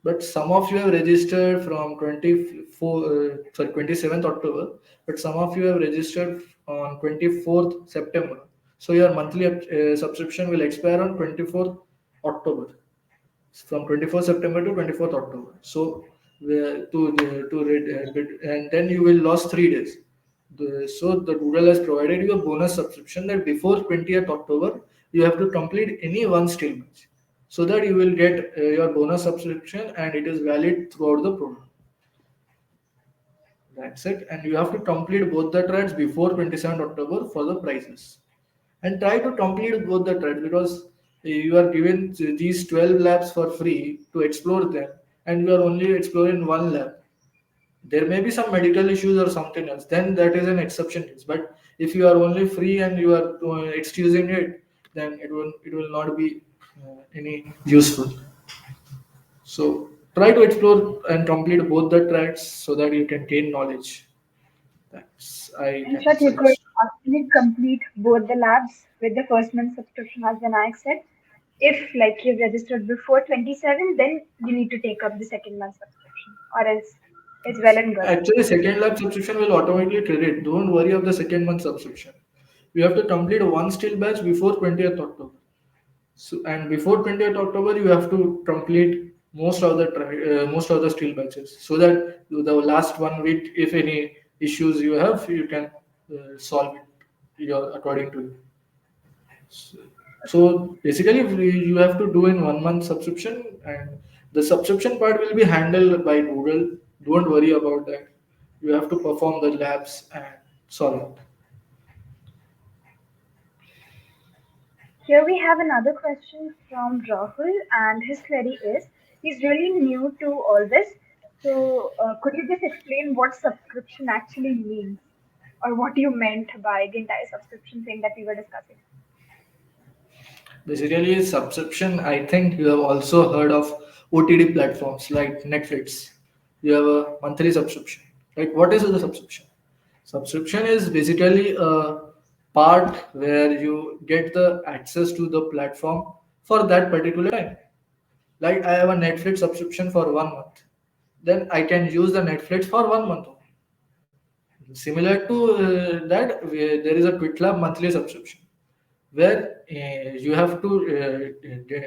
But some of you have registered from 27th October, but some of you have registered on 24th September. So your monthly subscription will expire on 24th October, from 24th September to 24th October. So and then you will lose 3 days. So the Google has provided you a bonus subscription that before 20th October you have to complete any one skill match, so that you will get your bonus subscription and it is valid throughout the program. That's it, and you have to complete both the tracks before 27th October for the prizes. And try to complete both the tracks because you are given these 12 labs for free to explore them, and you are only exploring one lab. There may be some medical issues or something else, then that is an exception case. But if you are only free and you are excusing it, then it will not be any useful. So try to explore and complete both the tracks so that you can gain knowledge. That's I In can short, you could suggest. actually complete both the labs with the first month subscription, as Vinayak said. If like you've registered before 27, then you need to take up the second month subscription, or else it's well and good. Actually, second lab subscription will automatically credit. Don't worry of the second month subscription. You have to complete one still batch before 20th October. So, and before 20th October, you have to complete most of the still batches, so that the last 1 week, if any issues you have, you can solve it according to you. So, so basically, you have to do in 1 month subscription, and the subscription part will be handled by Google. Don't worry about that. You have to perform the labs and solve it. Here we have another question from Rahul, and his query is, he's really new to all this. So, could you just explain what subscription actually means, or what you meant by the entire subscription thing that we were discussing? Basically, subscription. I think you have also heard of OTT platforms like Netflix. You have a monthly subscription. Like, what is the subscription? Subscription is basically a part where you get the access to the platform for that particular time. Like, I have a Netflix subscription for 1 month, then I can use the Netflix for 1 month. Similar to that, there is a QuickLab monthly subscription. where you have to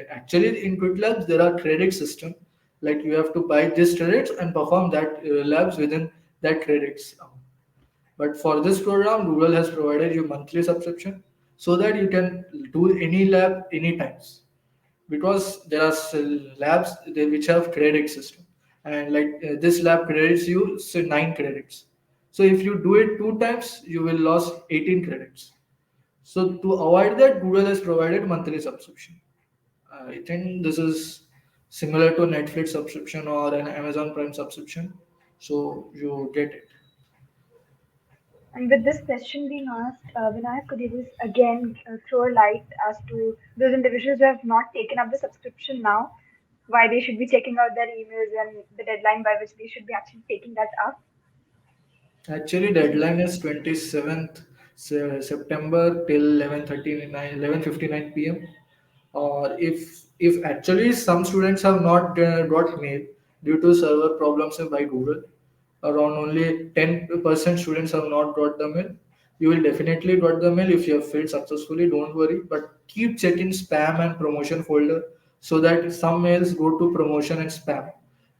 actually in quick labs there are credit system, like you have to buy these credits and perform that labs within that credits amount. But for this program, Google has provided you monthly subscription so that you can do any lab anytimes, because there are labs which have credit system, and like this lab credits you say 9 credits. So if you do it 2 times, you will lose 18 credits. So to avoid that, Google has provided monthly subscription. I think this is similar to Netflix subscription or an Amazon Prime subscription. So you get it. And with this question being asked, Vinayak, could you just again throw a light as to those individuals who have not taken up the subscription now, why they should be checking out their emails and the deadline by which they should be actually taking that up? Actually, deadline is 27th September till 11:59 p.m. Or if actually some students have not got mail due to server problems by Google, around only 10% students have not got the mail. You will definitely got the mail if you have filled successfully. Don't worry, but keep checking spam and promotion folder so that some mails go to promotion and spam,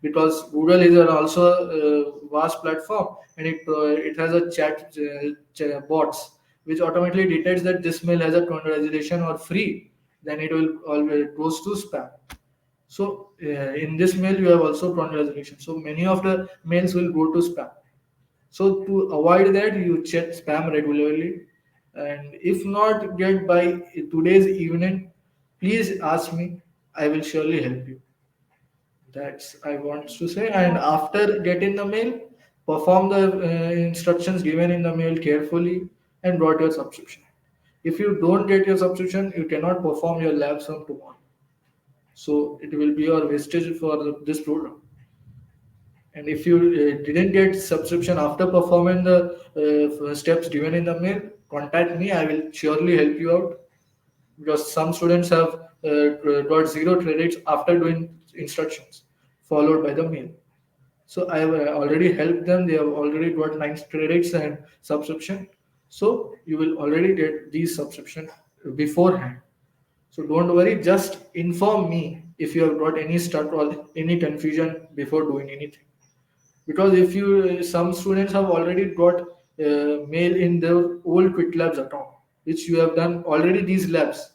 because Google is also a vast platform, and it has a bots which automatically detects that this mail has a congratulation or free, then it will always goes to spam. So in this mail you have also prawn reservation. So many of the mails will go to spam. So to avoid that, you check spam regularly, and if not get by today's evening, please ask me. I will surely help you. That's I want to say. And after getting the mail, perform the instructions given in the mail carefully and got your subscription. If you don't get your subscription, you cannot perform your labs from tomorrow. So it will be your wastage for this program. And if you didn't get subscription after performing the steps given in the mail, contact me. I will surely help you out, because some students have got 0 credits after doing instructions followed by the mail. So I have already helped them. They have already got 9 credits and subscription. So you will already get these subscription beforehand. So don't worry, just inform me if you have got any stuck or any confusion before doing anything. Because if you some students have already got mail in their old quick labs account, which you have done already these labs.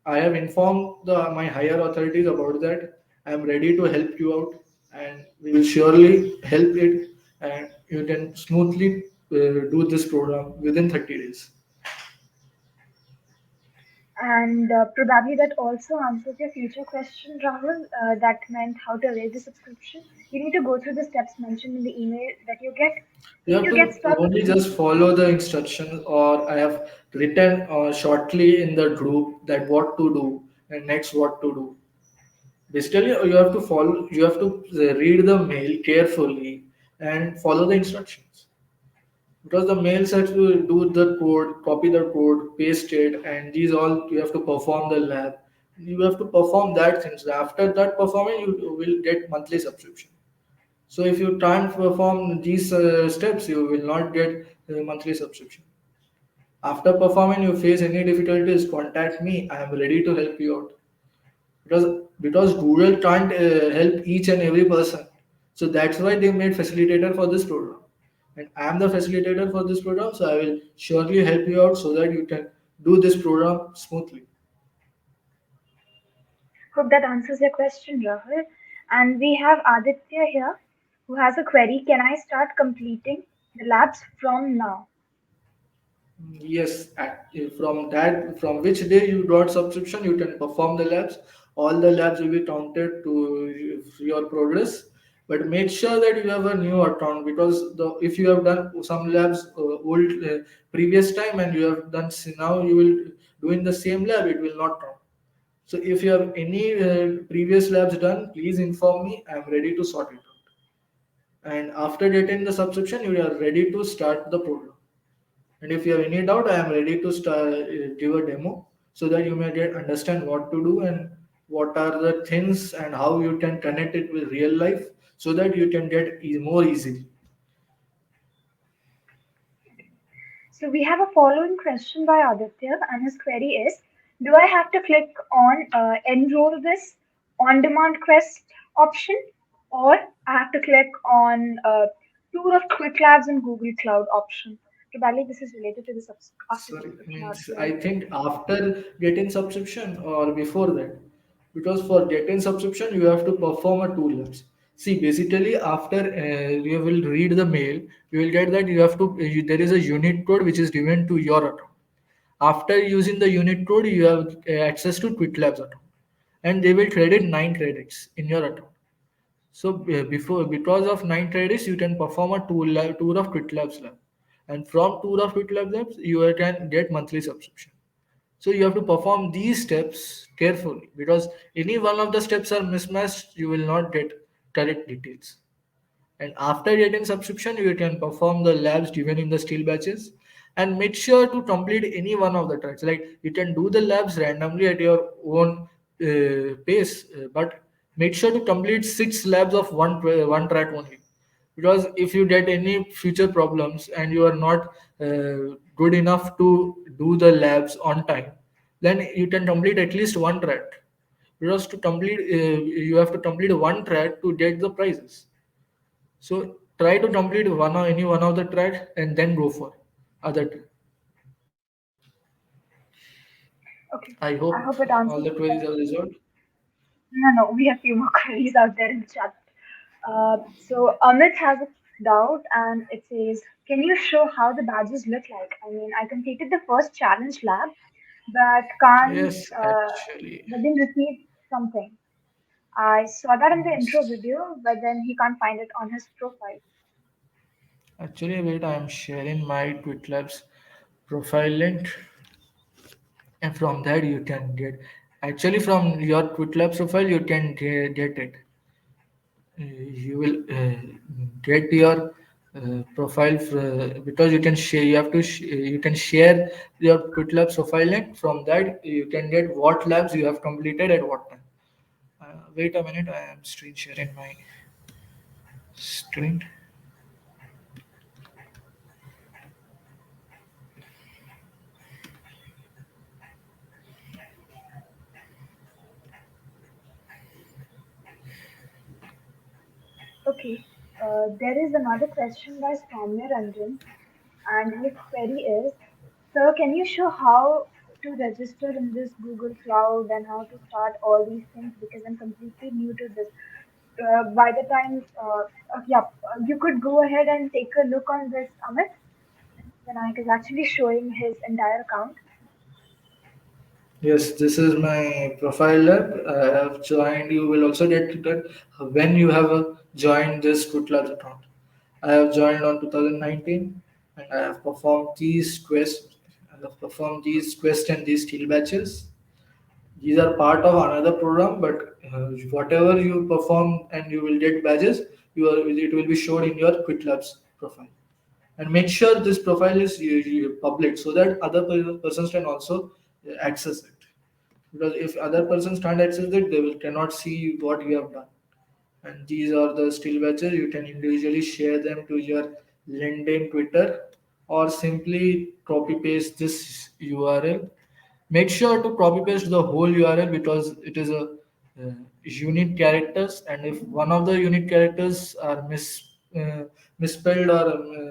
I have informed my higher authorities about that. I am ready to help you out, and we will surely help it, and you can smoothly do this program within 30 days. And probably that also answers your future question, Rahul. That meant how to raise the subscription. You need to go through the steps mentioned in the email that you get. You You need have to get to stuck. only just follow the instructions, or I have written shortly in the group that what to do and next what to do. Basically, you have to follow. You have to read the mail carefully and follow the instructions, because the mails have to do the code, copy the code, paste it, and these all you have to perform the lab. You have to perform that things. After that performing, you will get monthly subscription. So if you can't perform these steps, you will not get monthly subscription. After performing, you face any difficulties, contact me. I am ready to help you out, because Google can't help each and every person. So that's why they made facilitator for this program, and I am the facilitator for this program. So I will surely help you out so that you can do this program smoothly. Hope that answers your question, Rahul. And we have Aditya here who has a query. Can I start completing the labs from now? Yes, from that, from which day you got subscription, you can perform the labs. All the labs will be counted to your progress. But make sure that you have a new account, because the if you have done some labs old previous time and you have done now you will doing the same lab, it will not count. So if you have any previous labs done, please inform me. I am ready to sort it out. And after getting the subscription, you are ready to start the program. And if you have any doubt, I am ready to start, give a demo so that you may get understand what to do and what are the things and how you can connect it with real life so that you can get more easily. So we have a following question by Aditya, and his query is: do I have to click on enroll this on-demand quest option, or I have to click on tour of Quick Labs and Google Cloud option? Probably this is related to the after Sorry, cloud means I cloud. think after getting subscription or before that, because for getting subscription you have to perform a two labs. See, basically after you will read the mail, you will get that you have to. There is a unit code which is given to your account. After using the unit code, you have access to QuickLabs account, and they will credit 9 credits in your account. So before because of 9 credits, you can perform a tour of QuickLabs lab, and from tour of QuickLabs labs, you can get monthly subscription. So you have to perform these steps carefully because any one of the steps are mismatched, you will not get correct details. And after getting subscription, you can perform the labs given in the steel batches and make sure to complete any one of the tracks. Like you can do the labs randomly at your own pace, but make sure to complete 6 labs of one track only. Because if you get any future problems and you are not good enough to do the labs on time, then you can complete at least one track. Because to complete, you have to complete one track to get the prizes. So try to complete one or any one of the track and then go for other track. Okay, I I hope hope it all answers the the queries are question. resolved. No, no, we have few more queries out there in the chat. So Amit has a doubt, and it says, "Can you show how the badges look like? I mean, I completed the first challenge lab, but can't, Yes, actually. but didn't receive something. I saw that in the intro Yes. video, but then he can't find it on his profile." Actually, wait, I am sharing my QuickLabs profile link, and from that you can get. Actually, from your QuickLabs profile, you can get it. You will get your profile because you can share. You have to. You can share your QuickLabs profile link. From that, you can get what labs you have completed at what time. Wait a minute, I am screen sharing my screen. Okay. There is another question by Soumya Ranjan, and his query is: "Sir, can you show how to register in this Google Cloud and how to start all these things? Because I'm completely new to this. By the time, yeah, you could go ahead and take a look on this, Amit. Vinayak is actually showing his entire account. Yes, this is my profile lab. I have joined. You will also get that when you have joined this GoodLabs account. I have joined on 2019 and I have performed these quests. I have performed these quests and these skill batches. These are part of another program, but whatever you perform and you will get badges, it will be shown in your QuickLabs profile. And make sure this profile is public so that other persons can also access it, because if other persons can't access it, they will cannot see what you have done. And these are the still batches. You can individually share them to your LinkedIn, Twitter, or simply copy paste this URL. Make sure to copy paste the whole URL because it is a unique characters, and if one of the unique characters are misspelled or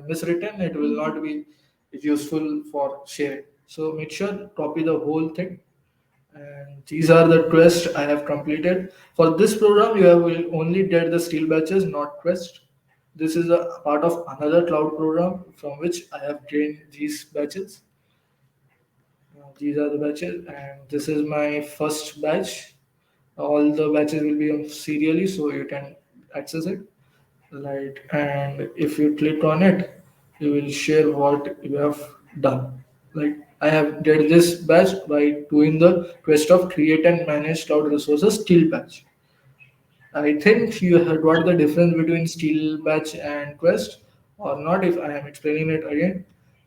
miswritten, it will not be useful for sharing. So make sure copy the whole thing. And these are the quests I have completed. For this program, will only get the steel batches, not quest. This is a part of another cloud program from which I have gained these batches. These are the batches, and this is my first batch. All the batches will be on serially, so you can access it. Right, and if you click on it, you will share what you have done. Like I have did this batch by doing the quest of create and manage cloud resources steel batch. I think you heard what the difference between steel batch and quest or not. If I am explaining it again,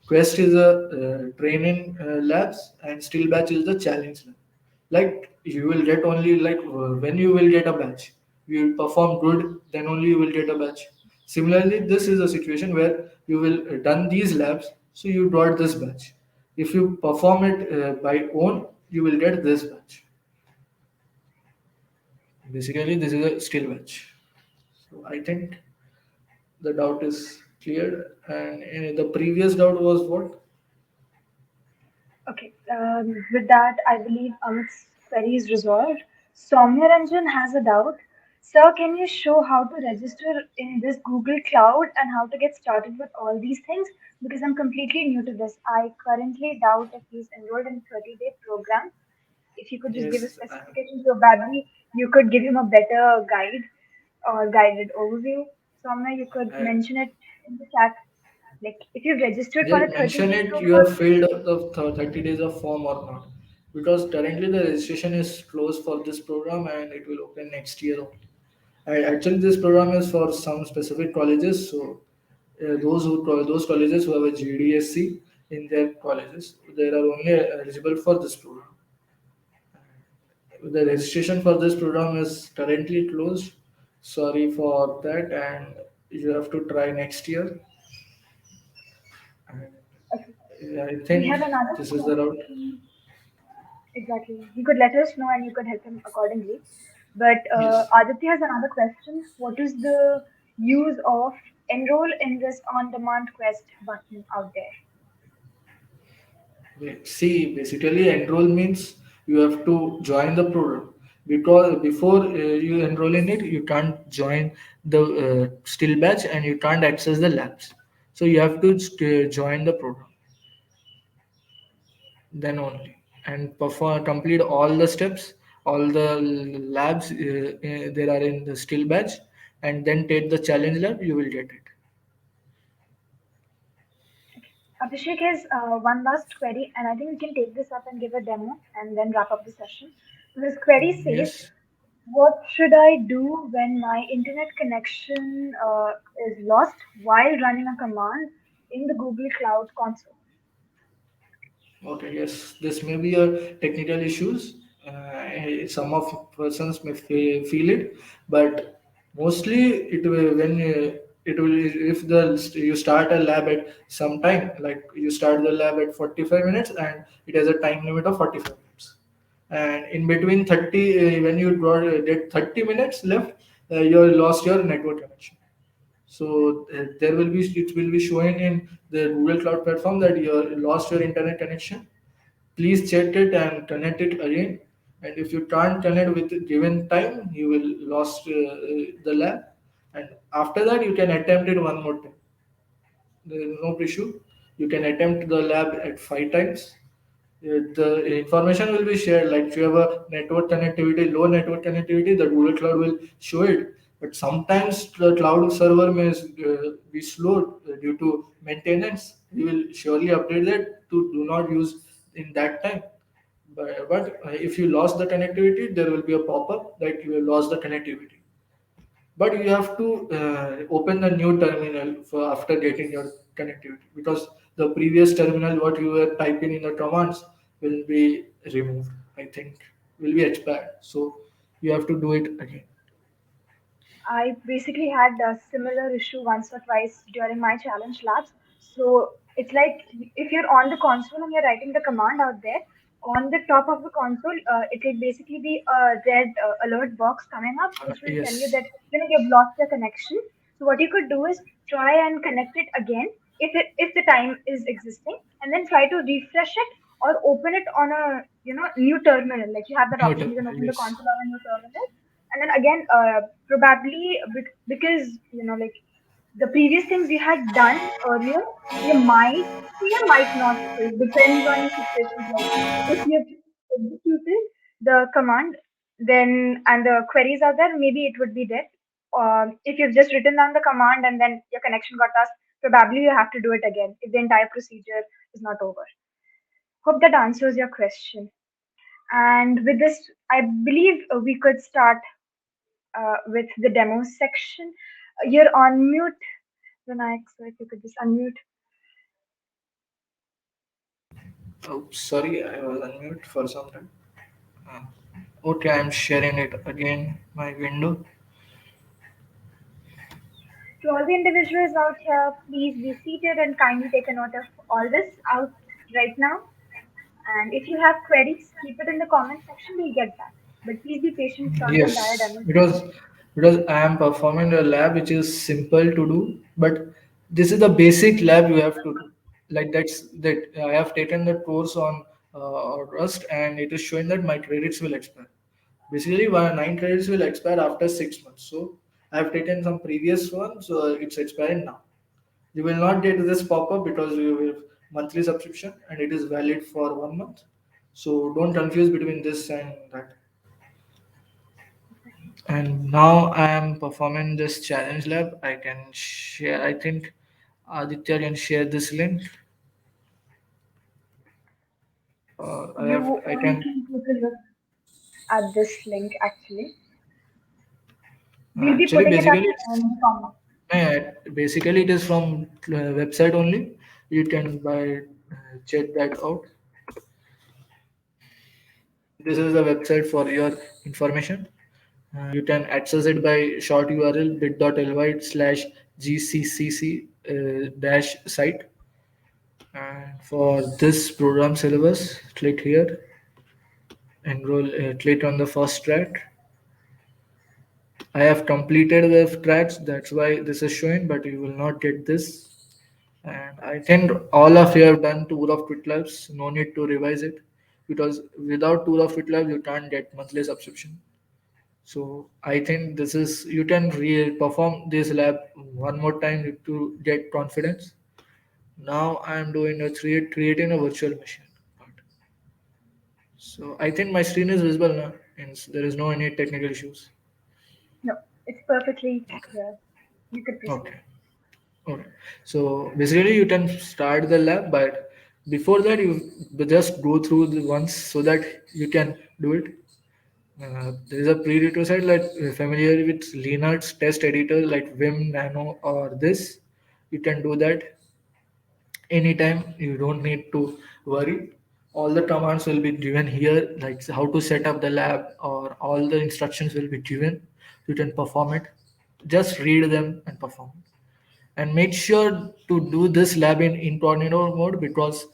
quest is a training labs and steel batch is the challenge lab. Like you will get only when you will get a batch, you will perform good, then only you will get a batch. Similarly, this is a situation where you will done these labs, So you got this badge. If you perform it by own, you will get this badge. Basically, this is a skill badge. So I think the doubt is cleared. And the previous doubt was what? Okay, with that, I believe Amit's query is resolved. Soumya Ranjan has a doubt. Sir, can you show how to register in this Google Cloud and how to get started with all these things? Because I'm completely new to this. I currently doubt if he's enrolled in 30-day program. If you could just give a Yes, specification, probably you could give him a better guide or guided overview. Soumya, you could I, mention it in the chat. Like if you've registered for just a mention 30-day it you program. have filled up the 30 days of form or not. Because currently the registration is closed for this program and it will open next year only. Actually, this program is for some specific colleges. So those colleges who have a GDSC in their colleges, they are only eligible for this program. The registration for this program is currently closed. Sorry for that, and you have to try next year. And Okay. yeah, I We think have another this is the route. question. Exactly. You could let us know and you could help him accordingly. But Yes. Aditya has another question. What is the use of enroll in this on-demand quest button out there? See, basically, enroll means you have to join the program because before you enroll in it, you can't join the still batch and you can't access the labs. So you have to join the program then only and perform complete all the steps, all the labs there are in the still batch, and then take the challenge lab. You will get it. Abhishek has one last query, and I think we can take this up and give a demo and then wrap up the session. So this query says, Yes. what should I do when my internet connection is lost while running a command in the Google Cloud console? Okay, yes, this may be a technical issues. Some of persons may feel it, but mostly it will when it will if the you start a lab at some time, like you start the lab at 45 minutes and it has a time limit of 45 minutes, and in between 30 when you get 30 minutes left, you lost your network connection. So there will be it will be showing in the Google Cloud platform that you lost your internet connection. Please check it and connect it again. And if you can't connect with the given time, you will lost the lab. And after that, you can attempt it one more time. There is no issue. You can attempt the lab at 5 times. The information will be shared. Like if you have a network connectivity, low network connectivity, the Google Cloud will show it. But sometimes the cloud server may be slow due to maintenance. We will surely update that to do not use in that time. But if you lost the connectivity, there will be a pop-up that you have lost the connectivity. But you have to open the new terminal for after getting your connectivity, because the previous terminal what you were typing in the commands will be removed. I think will be expired. So you have to do it again. I basically had a similar issue once or twice during my challenge labs. So it's like if you're on the console and you're writing the command out there, on the top of the console, it will basically be a red alert box coming up, which will tell you Yes. that you've lost your connection. So what you could do is try and connect it again if the time is existing, and then try to refresh it or open it on a new terminal. Like you have that New option, you can terminal. open the Yes. console on a new terminal, and then again probably because like the previous things you had done earlier, you might see or might not see. Depends on your situation. Like if you have executed the command, then and the queries are there, maybe it would be there. If you've just written down the command and then your connection got lost, probably you have to do it again if the entire procedure is not over. Hope that answers your question. And with this, I believe we could start with the demo section. You're on mute, Vinayak, so if you could just unmute. Oh, sorry, I was unmute for some time. Uh, okay, I'm sharing it again. My window. To all the individuals out here, please be seated and kindly take a note of all this out right now. And if you have queries, keep it in the comment section. We'll get back. But please be patient throughout the entire Yes, demonstration. because I am performing a lab which is simple to do, but this is the basic lab you have to do. Like that I have taken the course on Rust, and it is showing that my credits will expire. Basically, 9 credits will expire after 6 months. So I have taken some previous one, so it's expiring now. You will not get this pop-up because you have monthly subscription and it is valid for 1 month. So don't confuse between this and that. And now I am performing this challenge lab. I can share. I think Aditya can share this link. I have. You I only can. can take a look at this link actually. We'll be Actually, putting it up basically, in the comment. basically it is from website only. You can by check that out. This is the website for your information. You can access it by short URL bit.ly/gccc dash site. And for this program syllabus, click here, enroll, click on the first track. I have completed the tracks, that's why this is showing, but you will not get this. And I think all of you have done tour of QuickLabs, no need to revise it because without tour of QuickLabs, you can't get monthly subscription. So I think this is you can perform this lab one more time to get confidence. Now I am doing creating a virtual machine. So I think my screen is visible now, and there is no any technical issues. No, it's perfectly clear. You could proceed. Okay. Okay. So basically, you can start the lab, but before that, you just go through the once so that you can do it. There is a prerequisite like familiar with Linux test editor like Vim, Nano, or this. You can do that anytime. You don't need to worry. All the commands will be given here, like how to set up the lab, or all the instructions will be given. You can perform it. Just read them and perform it. And make sure to do this lab in incognito mode because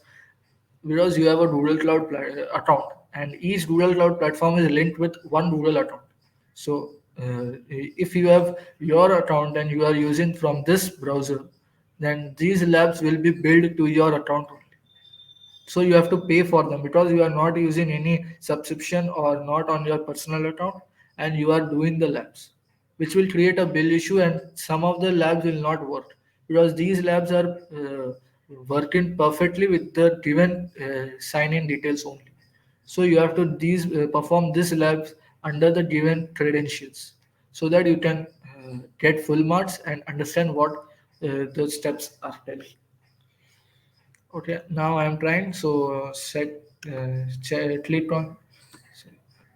you have a Google Cloud account, and each Google Cloud platform is linked with one Google account. So if you have your account and you are using from this browser, then these labs will be built to your account only. So you have to pay for them because you are not using any subscription or not on your personal account, and you are doing the labs, which will create a bill issue, and some of the labs will not work because these labs are working perfectly with the given sign-in details only. So you have to these perform these labs under the given credentials so that you can get full marks and understand what the steps are telling. Okay, now I am trying. So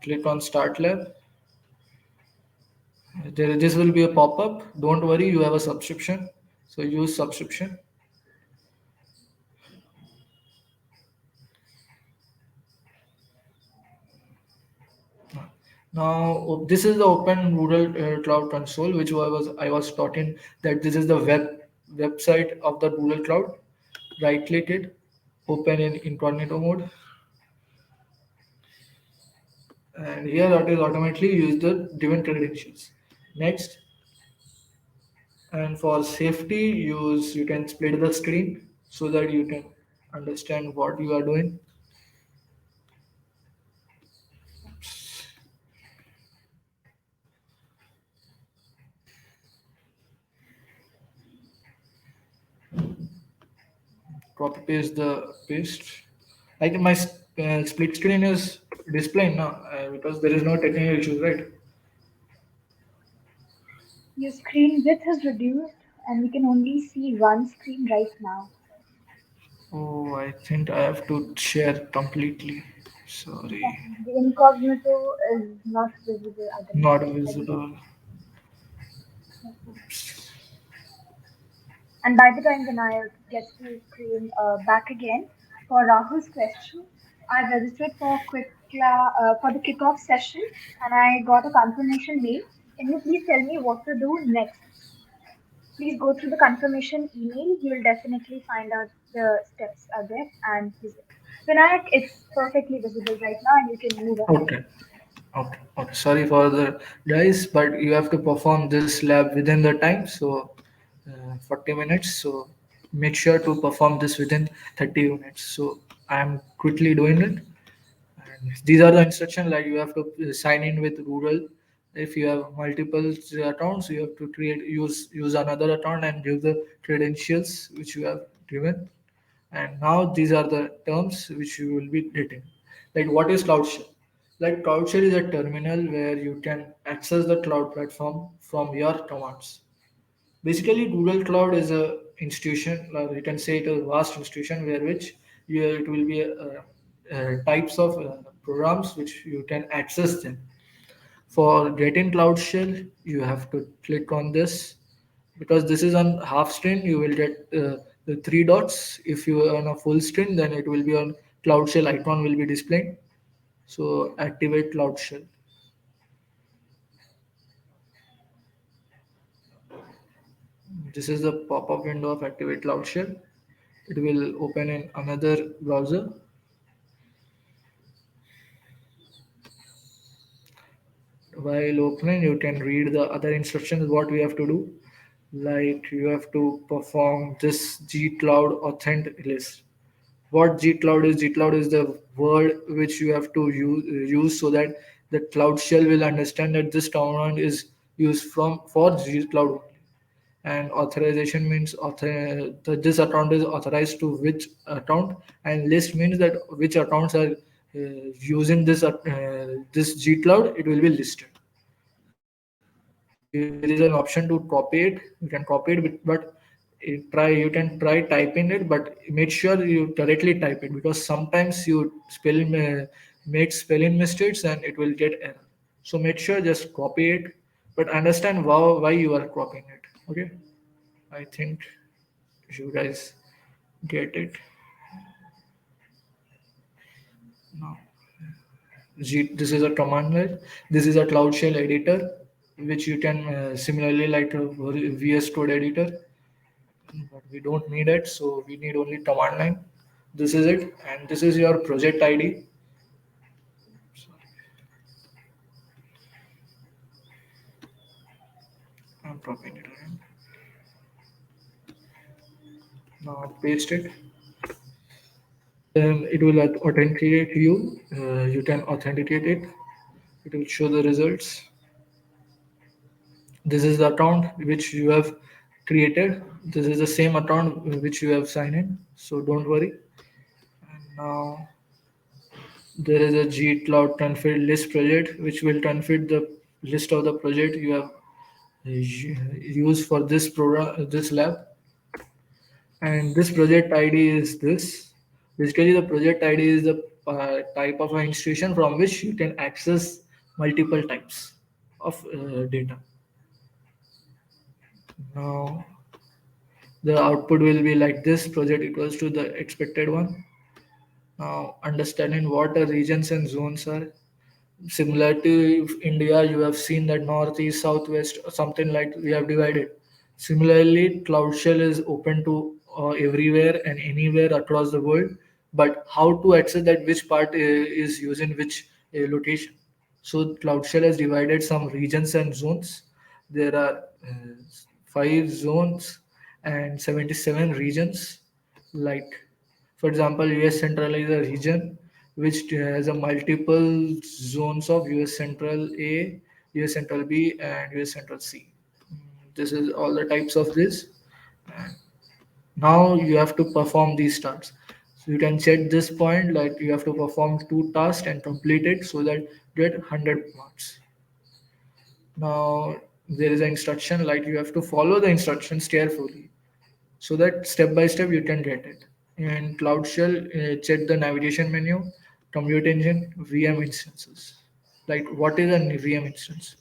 click on Start Lab. This will be a pop-up. Don't worry, you have a subscription. So use subscription. Now this is the Open Google Cloud Console, which I was talking that this is the website of the Google Cloud. Right click it, open in incognito mode, and here it is automatically use the given credentials. Next, and for safety, you can split the screen so that you can understand what you are doing. Copy paste the paste. I think my split screen is displaying now because there is no technical issues, right? Your screen width is reduced and we can only see one screen right now. Oh, I think I have to share completely. Yeah, Sorry, the incognito is not visible at the not moment anymore. visible. Yeah. And by the time Vinayak gets to his screen back again, for Rahul's question, I registered for for the kickoff session and I got a confirmation mail. Can you please tell me what to do next? please go through the confirmation email. You'll definitely find out the steps are there and use it. Vinayak, it's perfectly visible right now and you can move ahead. Okay. Okay. Okay. Sorry for the guys, but you have to perform this lab within the time. So 40 minutes. So make sure to perform this within 30 minutes. So I am quickly doing it. And these are the instructions, like you have to sign in with Google. If you have multiple accounts, you have to create use another account and give the credentials which you have given. And now these are the terms which you will be getting. Like what is Cloud Shell? Like Cloud Shell is a terminal where you can access the cloud platform from your commands. Basically, Google Cloud is a institution, or you can say it a vast institution where which it will be types of programs which you can access them. For getting Cloud Shell, you have to click on this because this is on half screen. You will get the three dots. If you are on a full screen, then it will be on Cloud Shell icon will be displayed. So activate Cloud Shell. This is the pop-up window of activate Cloud Shell. It will open in another browser. While opening, you can read the other instructions what we have to do. Like you have to perform this gcloud authent list. What gcloud is? Gcloud is the word which you have to use so that the cloud shell will understand that this command is used from for gcloud only. And authorization means this account is authorized to which account, and list means that which accounts are using this gcloud, it will be listed. There is an option to copy it. You can copy it, but you can try typing it, but make sure you correctly type it because sometimes you make spelling mistakes and it will get error. So make sure just copy it, but understand why you are copying it. Okay, I think you guys get it now. This is a command line. This is a Cloud Shell editor, which you can similarly like a VS Code editor, but we don't need it, so we need only command line. This is it, and this is your project ID. I'm copying it again. Now paste it. Then it will authenticate you. You can authenticate it. It will show the results. This is the account which you have created. This is the same account which you have signed in. So don't worry. And now there is a gcloud config list project which will config the list of the project you have used for this program, this lab. And this project ID is this. Basically, the project ID is the type of an institution from which you can access multiple types of data. Now the output will be like this: project equals to the expected one. Now understanding what the regions and zones are. Similar to India, you have seen that north, east, southwest, or something like we have divided. Similarly, Cloud Shell is open to everywhere and anywhere across the world. But how to access that? Which part is using which location? So Cloud Shell has divided some regions and zones. There are 5 zones and 77 regions. Like for example, US Central is a region which has a multiple zones of US Central A, US Central B, and US Central C. This is all the types of this. And now you have to perform these tasks. So you can check this point like you have to perform 2 tasks and complete it so that you get 100 marks. Now there is an instruction like you have to follow the instructions carefully so that step by step you can get it. In Cloud Shell, check the navigation menu, compute engine, VM instances. Like what is a VM instance?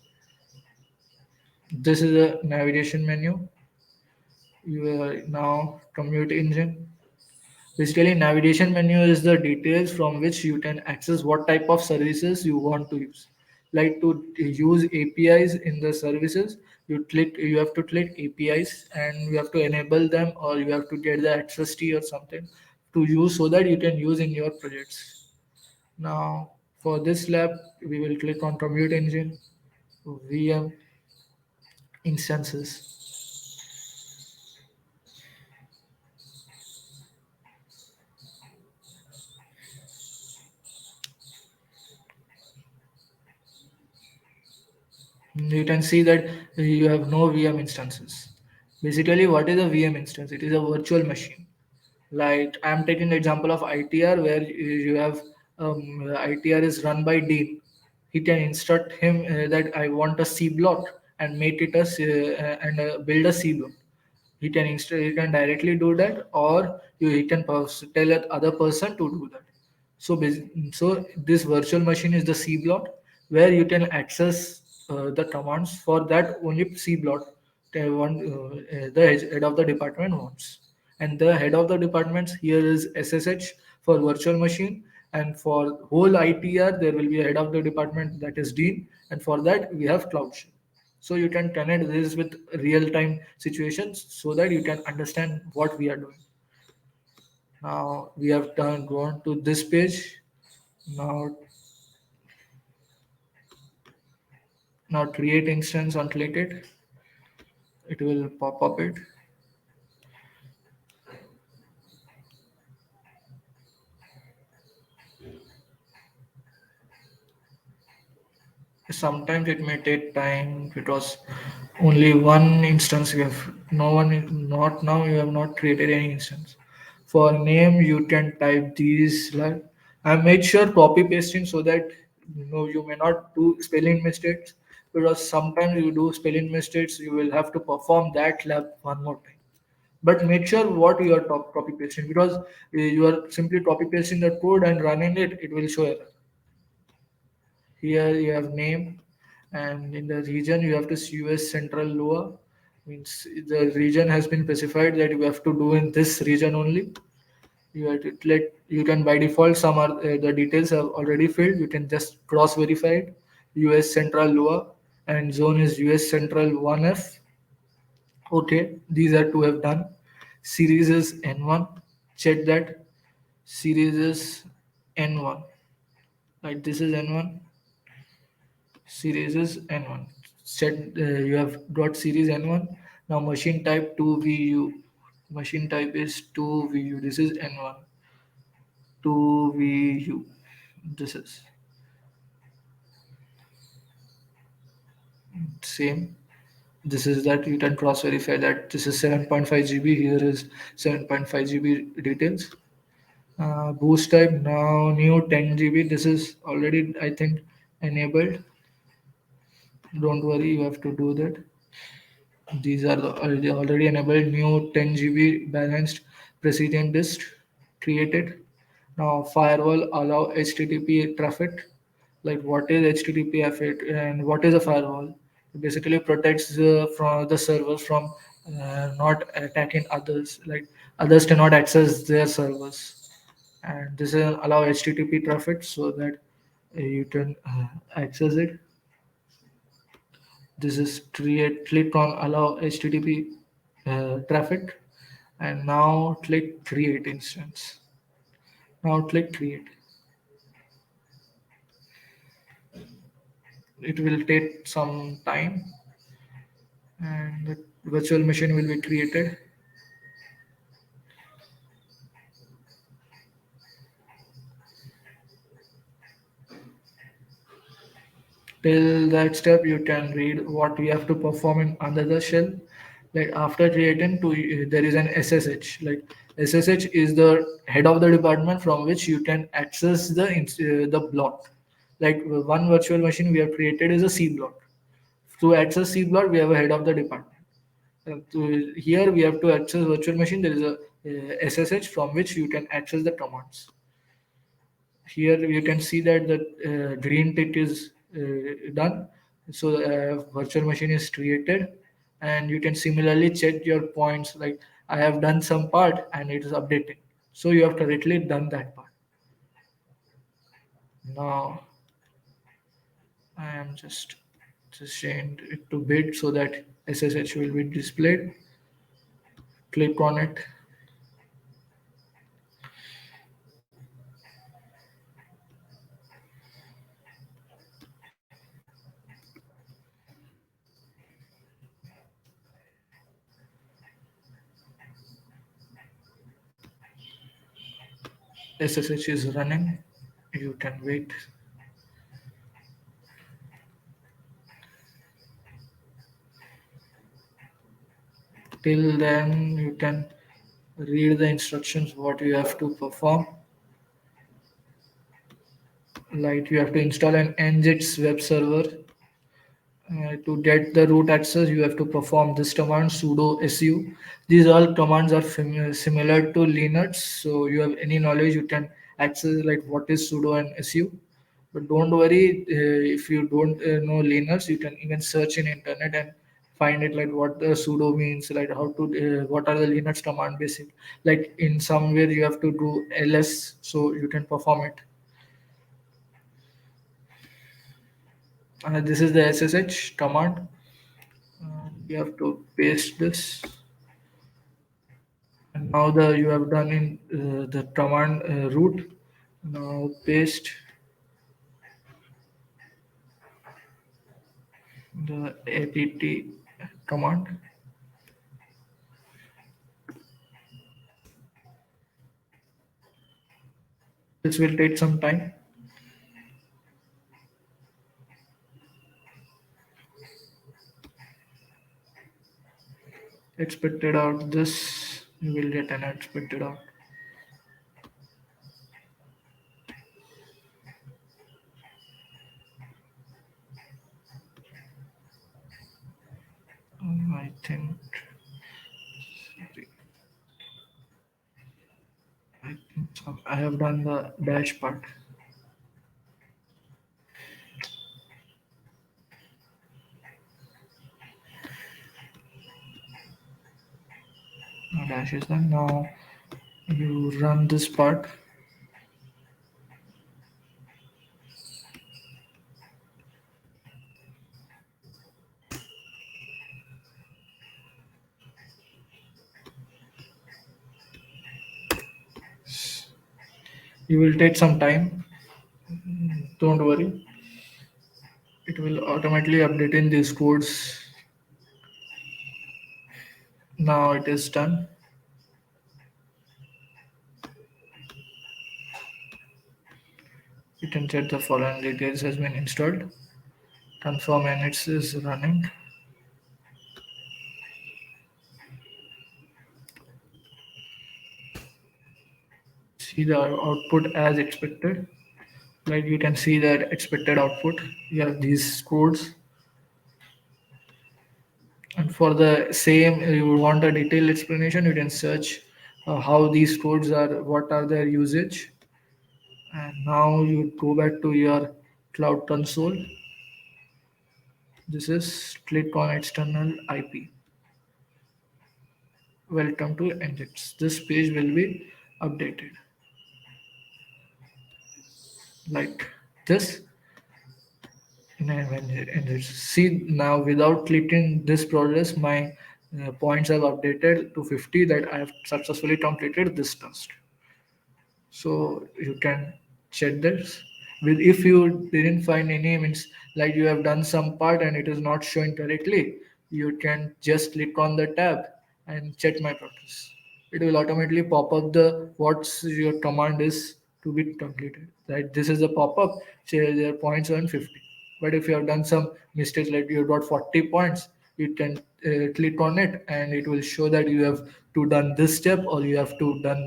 This is a navigation menu. You are now compute engine. Basically, navigation menu is the details from which you can access what type of services you want to use. Like to use APIs in the services, You have to click APIs and you have to enable them, or you have to get the access key or something to use so that you can use in your projects. Now for this lab we will click on Compute Engine, VM instances. You can see that you have no VM instances. Basically, what is a VM instance? It is a virtual machine. Like I'm taking the example of ITR, where you have ITR is run by Dean. He can instruct him that I want a C block and make it a build a C block. He can directly do that, or he can tell that other person to do that. So this virtual machine is the C block where you can access the commands for that only C block the head of the department wants. And the head of the departments here is SSH for virtual machine, and for whole ITR there will be a head of the department, that is Dean, and for that we have CloudShell. So you can connect this with real time situations so that you can understand what we are doing. Now we have gone to this page. Now now create instance on click it will pop up it. Sometimes it may take time because only one instance we have. No one, not now. You have not created any instance. For name, you can type these. Like I made sure copy pasting so that you may not do spelling mistakes, because sometimes you do spelling mistakes. You will have to perform that lab one more time. But make sure what you are copy pasting, because you are simply copy pasting the code and running it. It will show error. Here you have name, and in the region you have to US Central Lower. Means the region has been specified that you have to do in this region only. You have to let you can by default some are the details are already filled. You can just cross verify it. US Central Lower, and zone is US Central 1F. Okay, these are to have done. Series is N1. Check that. Series is N1. Like this is N1. Series is N1. Set you have got series N1. Now machine type 2VU. Machine type is 2VU. This is N1. 2VU. This is same. This is that you can cross verify that this is 7.5 GB. Here is 7.5 GB details. Boost type now new 10 GB. This is already I think enabled. Don't worry, you have to do that. These are the already enabled new 10 GB balanced precision disk created. Now firewall allow HTTP traffic. Like what is HTTP traffic and what is a firewall? It basically protects from the servers from not attacking others. Like others cannot access their servers, and this will allow HTTP traffic so that you can access it. This is click on allow HTTP traffic, and now click create instance. Now click create. It will take some time, and the virtual machine will be created. Till that step, you can read what we have to perform in under the shell. Like after creating, there is an SSH. Like SSH is the head of the department from which you can access the block. Like one virtual machine we have created is a C block. To access C block, we have a head of the department. Here we have to access virtual machine. There is a SSH from which you can access the commands. Here you can see that the green tick is done. So virtual machine is created, and you can similarly check your points. Like I have done some part and it is updating. So you have correctly done that part. Now I am just changed it to bit so that SSH will be displayed. Click on it. SSH is running. You can wait. Till then, you can read the instructions what you have to perform. Like you have to install an Nginx web server. To get the root access, you have to perform this command sudo su. These all commands are similar to Linux, so you have any knowledge you can access like what is sudo and su. But don't worry, if you don't know Linux, you can even search in internet and find it like what the sudo means, like how to what are the Linux command basic. Like in somewhere you have to do ls, so you can perform it. This is the SSH command. You have to paste this. And now the you have done in the command root. Now paste the apt command. This will take some time. Expected out this, you will get an expected out. I think I have done the dash part. Now dash is done. Now you run this part. You will take some time. Don't worry. It will automatically update in these codes. Now it is done. You can check the following details has been installed. Confirm and it is running. See the output as expected. Like you can see that expected output. You have these codes. And for the same, you want a detailed explanation, you can search how these codes are, what are their usage. And now you go back to your cloud console. This is click on external IP. Welcome to Nginx. This page will be updated like this. And see now without clicking this process, my points have updated to 50 that I have successfully completed this task. So you can check this. With if you didn't find any means like you have done some part and it is not showing correctly, you can just click on the tab and check my progress. It will automatically pop up the what's your command is to be completed. Right, this is a pop up. Their points are 50. But if you have done some mistakes like you got 40 points, you can click on it and it will show that you have to done this step or you have to done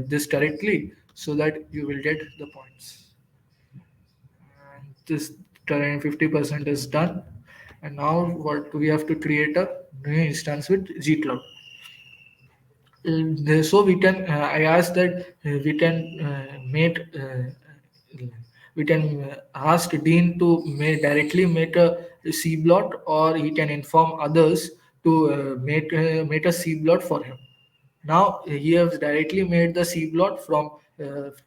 this correctly so that you will get the points. And this current 50% is done. And now what we have to create a new instance with gcloud. So we can I asked that we can make we can ask Dean to directly make a C blot, or he can inform others to make a C blot for him. Now he has directly made the C blot from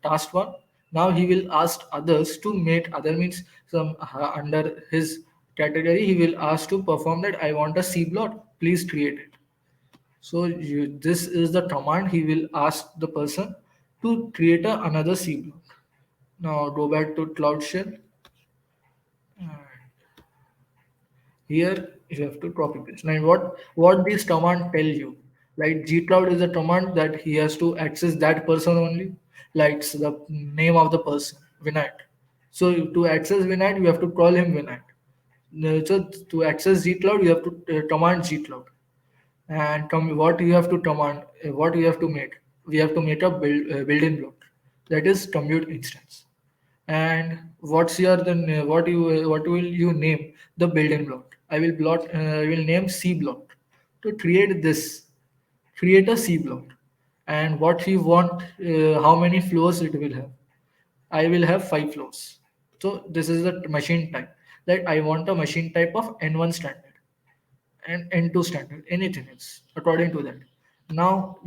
task one. Now he will ask others to make other means some under his category, he will ask to perform that I want a C block, please create it. So this is the command he will ask the person to create another C block. Now go back to Cloud Shell. Here you have to copy paste. Now what this command tell you? Like gcloud is a command that he has to access that person only. Like it's the name of the person, Vinayak. So to access Vinayak, you have to call him Vinayak. So to access gcloud, you have to command gcloud. And what you have to command, what you have to make. We have to make a built-in block. That is compute instance. And what's your then what will you name the building block? I will name C block. To create this, create a C block. And what you want, how many floors it will have? I will have 5 floors. So this is the machine type, that I want a machine type of N1 standard and N2 standard, anything else according to that. Now,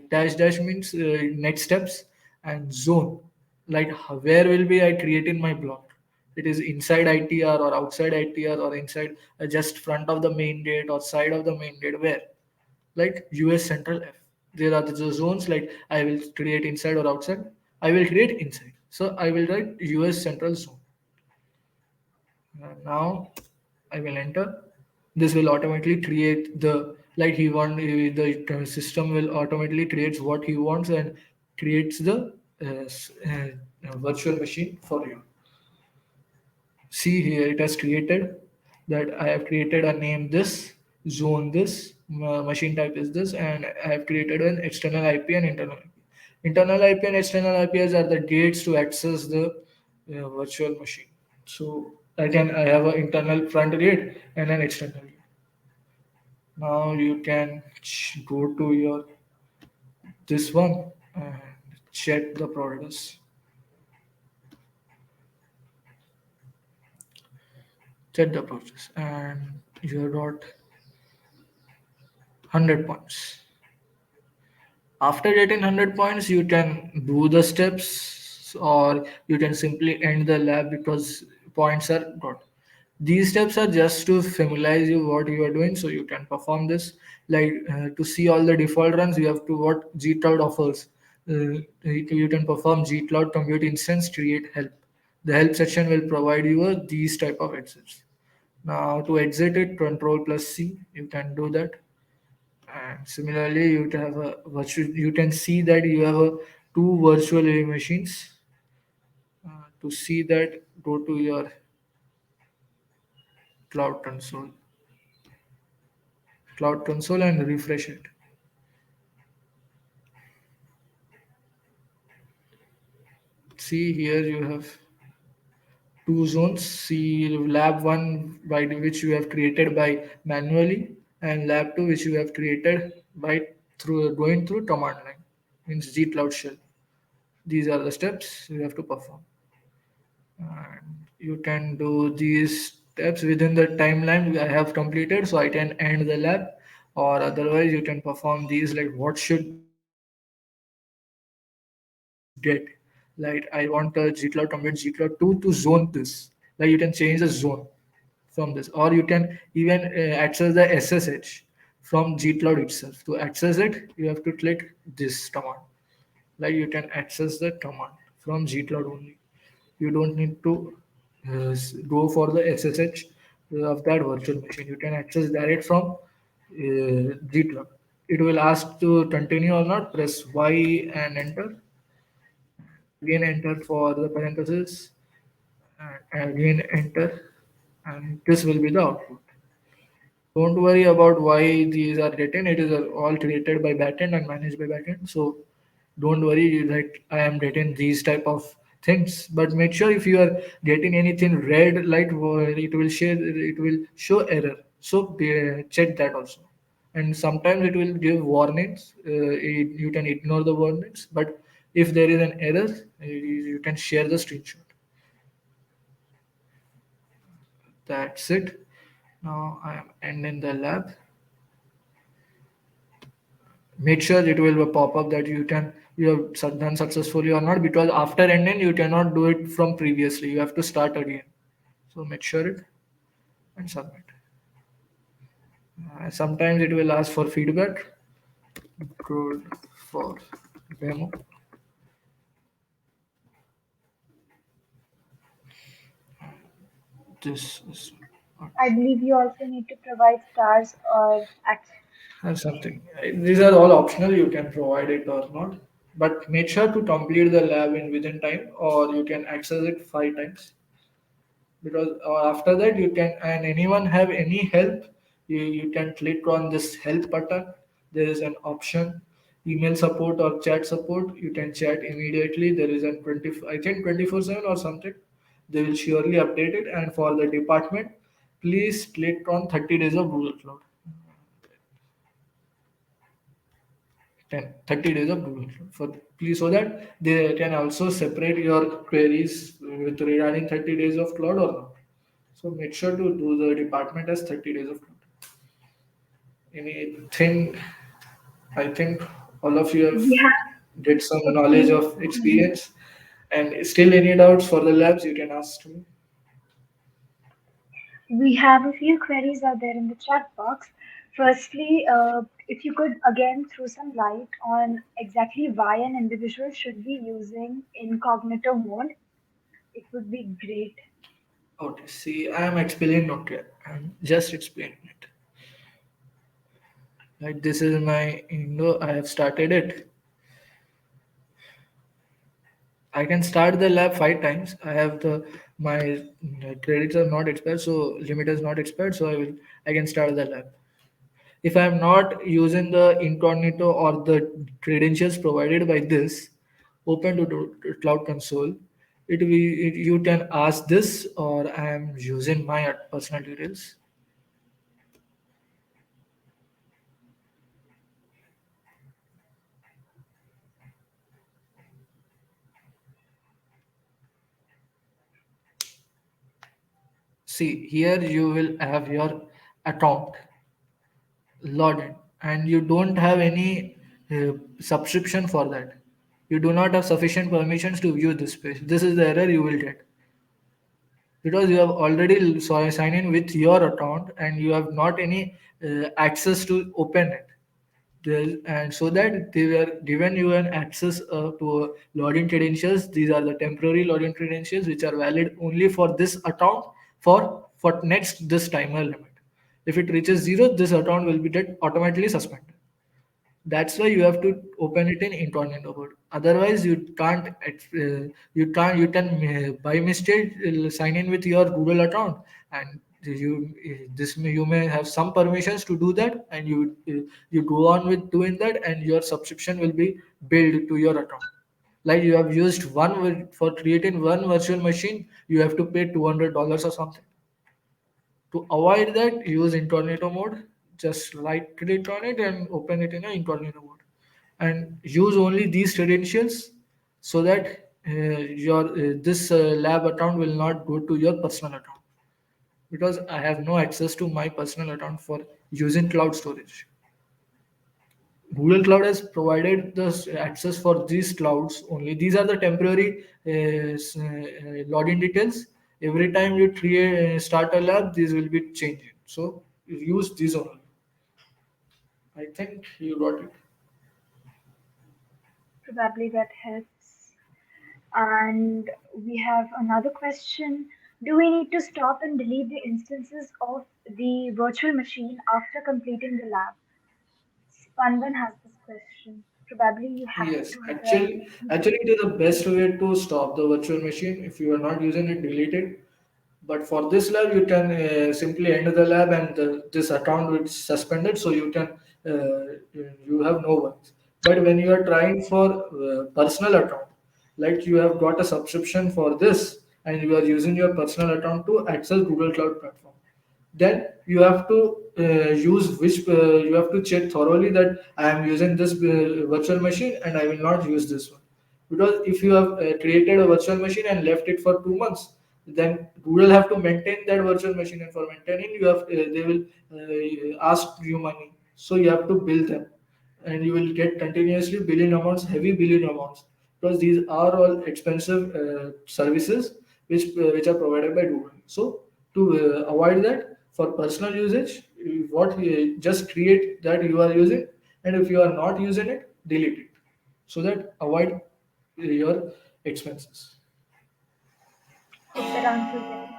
dash dash means next steps, and zone, like where will be I creating my block? It is inside ITR or outside ITR or inside just front of the main gate or side of the main gate, where? Like US Central F. There are the zones like I will create inside or outside. I will create inside. So I will write US Central Zone. Now I will enter. This will automatically create the like he want. The system will automatically creates what he wants and creates the virtual machine for you. See here, it has created that I have created a name this, zone this, machine type is this, and I have created an external IP and internal IP. Internal IP and external IPs are the gates to access the virtual machine. So I have an internal front gate and an external gate. Now you can go to your this one and check the progress. Check the progress, and you got 100 points. After getting 100 points, you can do the steps or you can simply end the lab because points are got. These steps are just to familiarize you what you are doing so you can perform this. Like to see all the default runs, you have to what gcloud offers. You can perform gcloud compute instance, create help. The help section will provide you these type of exits. Now to exit it, control plus C, you can do that. And similarly, you can have a virtual. You can see that you have two virtual AI machines. To see that, go to your cloud console, and refresh it. See here, you have two zones. See lab one by which you have created by manually, and lab two which you have created by through going through command line, means gcloud shell. These are the steps you have to perform. And you can do these steps within the timeline I have completed, so I can end the lab, or otherwise you can perform these like what should get. Like I want a gcloud commit gcloud 2 to zone this. Like you can change the zone from this, or you can even access the SSH from gcloud itself. To access it, you have to click this command. Like you can access the command from gcloud only. You don't need to go for the SSH of that virtual machine. You can access direct from gcloud. It will ask to continue or not. Press Y and enter. Again enter for the parentheses, and again enter, and this will be the output. Don't worry about why these are written. It is all created by backend and managed by backend. So don't worry that I am getting these type of things. But make sure if you are getting anything red light, it will show error. So check that also. And sometimes it will give warnings. You can ignore the warnings. But if there is an error, you can share the screenshot. That's it. Now I am ending the lab. Make sure it will pop up that you have done successfully or not, because after ending you cannot do it from previously, you have to start again. So make sure it. and submit. Sometimes it will ask for feedback. Good for demo. This is I believe you also need to provide stars or something. These are all optional. You can provide it or not, but make sure to complete the lab in within time, or you can access it 5 times. Because after that you can, and anyone have any help, you can click on this help button. There is an option email support or chat support. You can chat immediately. There is a 20, I think 24/7 or something. They will surely update it. And for the department, please click on 30 days of Google Cloud. 30 days of Google Cloud for, please, so that they can also separate your queries with regarding 30 days of cloud or not. So make sure to do the department as 30 days of cloud. Anything, I think all of you have we have get some a knowledge few. of experience, and still any doubts for the labs you can ask me. We have a few queries out there in the chat box. Firstly, if you could again throw some light on exactly why an individual should be using incognito mode, it would be great. Okay, see, I am explaining, okay, I'm just explaining it. Like this is my, I have started it. I can start the lab 5 times. I have the my credits are not expired, so limit is not expired. So I can start the lab. If I am not using the incognito or the credentials provided by this, open to Cloud Console. You can ask this, or I am using my personal details. See here you will have your account login, and you don't have any subscription for that. You do not have sufficient permissions to view this page. This is the error you will get because you have already signed in with your account and you have not any access to open it. And so that they were given you an access to login credentials. These are the temporary login credentials which are valid only for this account for next this timer limit. If it reaches zero, this account will be get automatically suspended. That's why you have to open it in incognito mode. Otherwise, you can by mistake sign in with your Google account, and you may have some permissions to do that, and you go on with doing that, and your subscription will be billed to your account. Like you have used for creating one virtual machine, you have to pay $200 or something. To avoid that, use incognito mode. Just right click on it and open it in an incognito mode. And use only these credentials so that your this lab account will not go to your personal account, because I have no access to my personal account for using cloud storage. Google Cloud has provided the access for these clouds only. These are the temporary login details. Every time you start a lab, these will be changing. So use these only. I think you got it. Probably that helps. And we have another question. Do we need to stop and delete the instances of the virtual machine after completing the lab? Spandan has this question. Probably you have Yes, to actually, it is the best way to stop the virtual machine. If you are not using it, delete it. But for this lab, you can simply end the lab, and this account will suspended, so you can you have no worries. But when you are trying for personal account, like you have got a subscription for this, and you are using your personal account to access Google Cloud Platform, then you have to use which you have to check thoroughly that I am using this virtual machine and I will not use this one. Because if you have created a virtual machine and left it for 2 months, then Google have to maintain that virtual machine, and for maintaining you have they will ask you money, so you have to bill them, and you will get continuously billing amounts, heavy billing amounts, because these are all expensive services which are provided by Google. So to avoid that, For personal usage, what you just create that you are using, and if you are not using it, delete it, so that avoid your expenses. Hope that answers everything.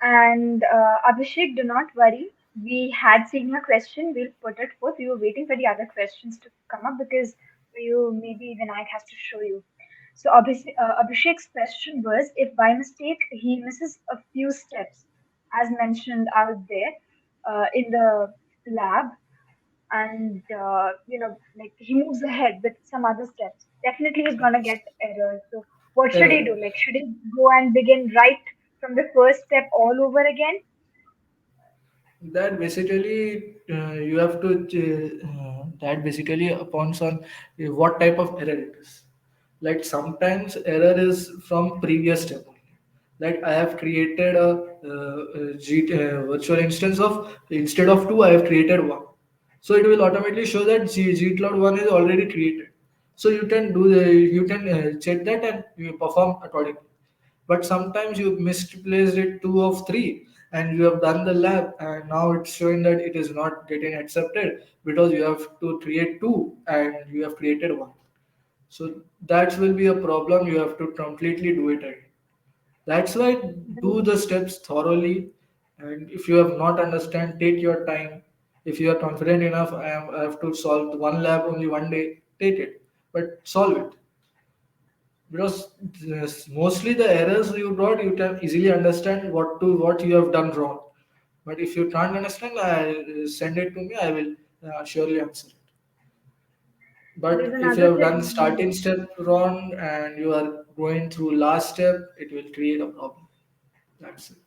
And Abhishek, do not worry. We had seen your question. We'll put it forth. We were waiting for the other questions to come up because you maybe Vinayak has to show you. So Abhishek's question was if by mistake he misses a few steps, as mentioned out there in the lab, and like he moves ahead with some other steps, definitely he's gonna get errors. So what should he Error. do? Like, should he go and begin right from the first step all over again? That basically you have to that basically upon on what type of error it is. Like sometimes error is from previous step only. Like I have created a virtual instance of, instead of two I have created one, so it will automatically show that gcloud one is already created. So you can do the, you can check that and you perform accordingly. But sometimes you misplaced it two of three and you have done the lab and now it's showing that it is not getting accepted because you have to create two and you have created one. So that will be a problem. You have to completely do it again. That's why do the steps thoroughly, and if you have not understand, take your time. If you are confident enough, I have to solve one lab only one day, take it, but solve it. Because mostly the errors you brought, you can easily understand what you have done wrong. But if you can't understand, send it to me. I will surely answer it. There's But if you another have done thing. starting step wrong and you are going through last step, it will create a problem. That's it.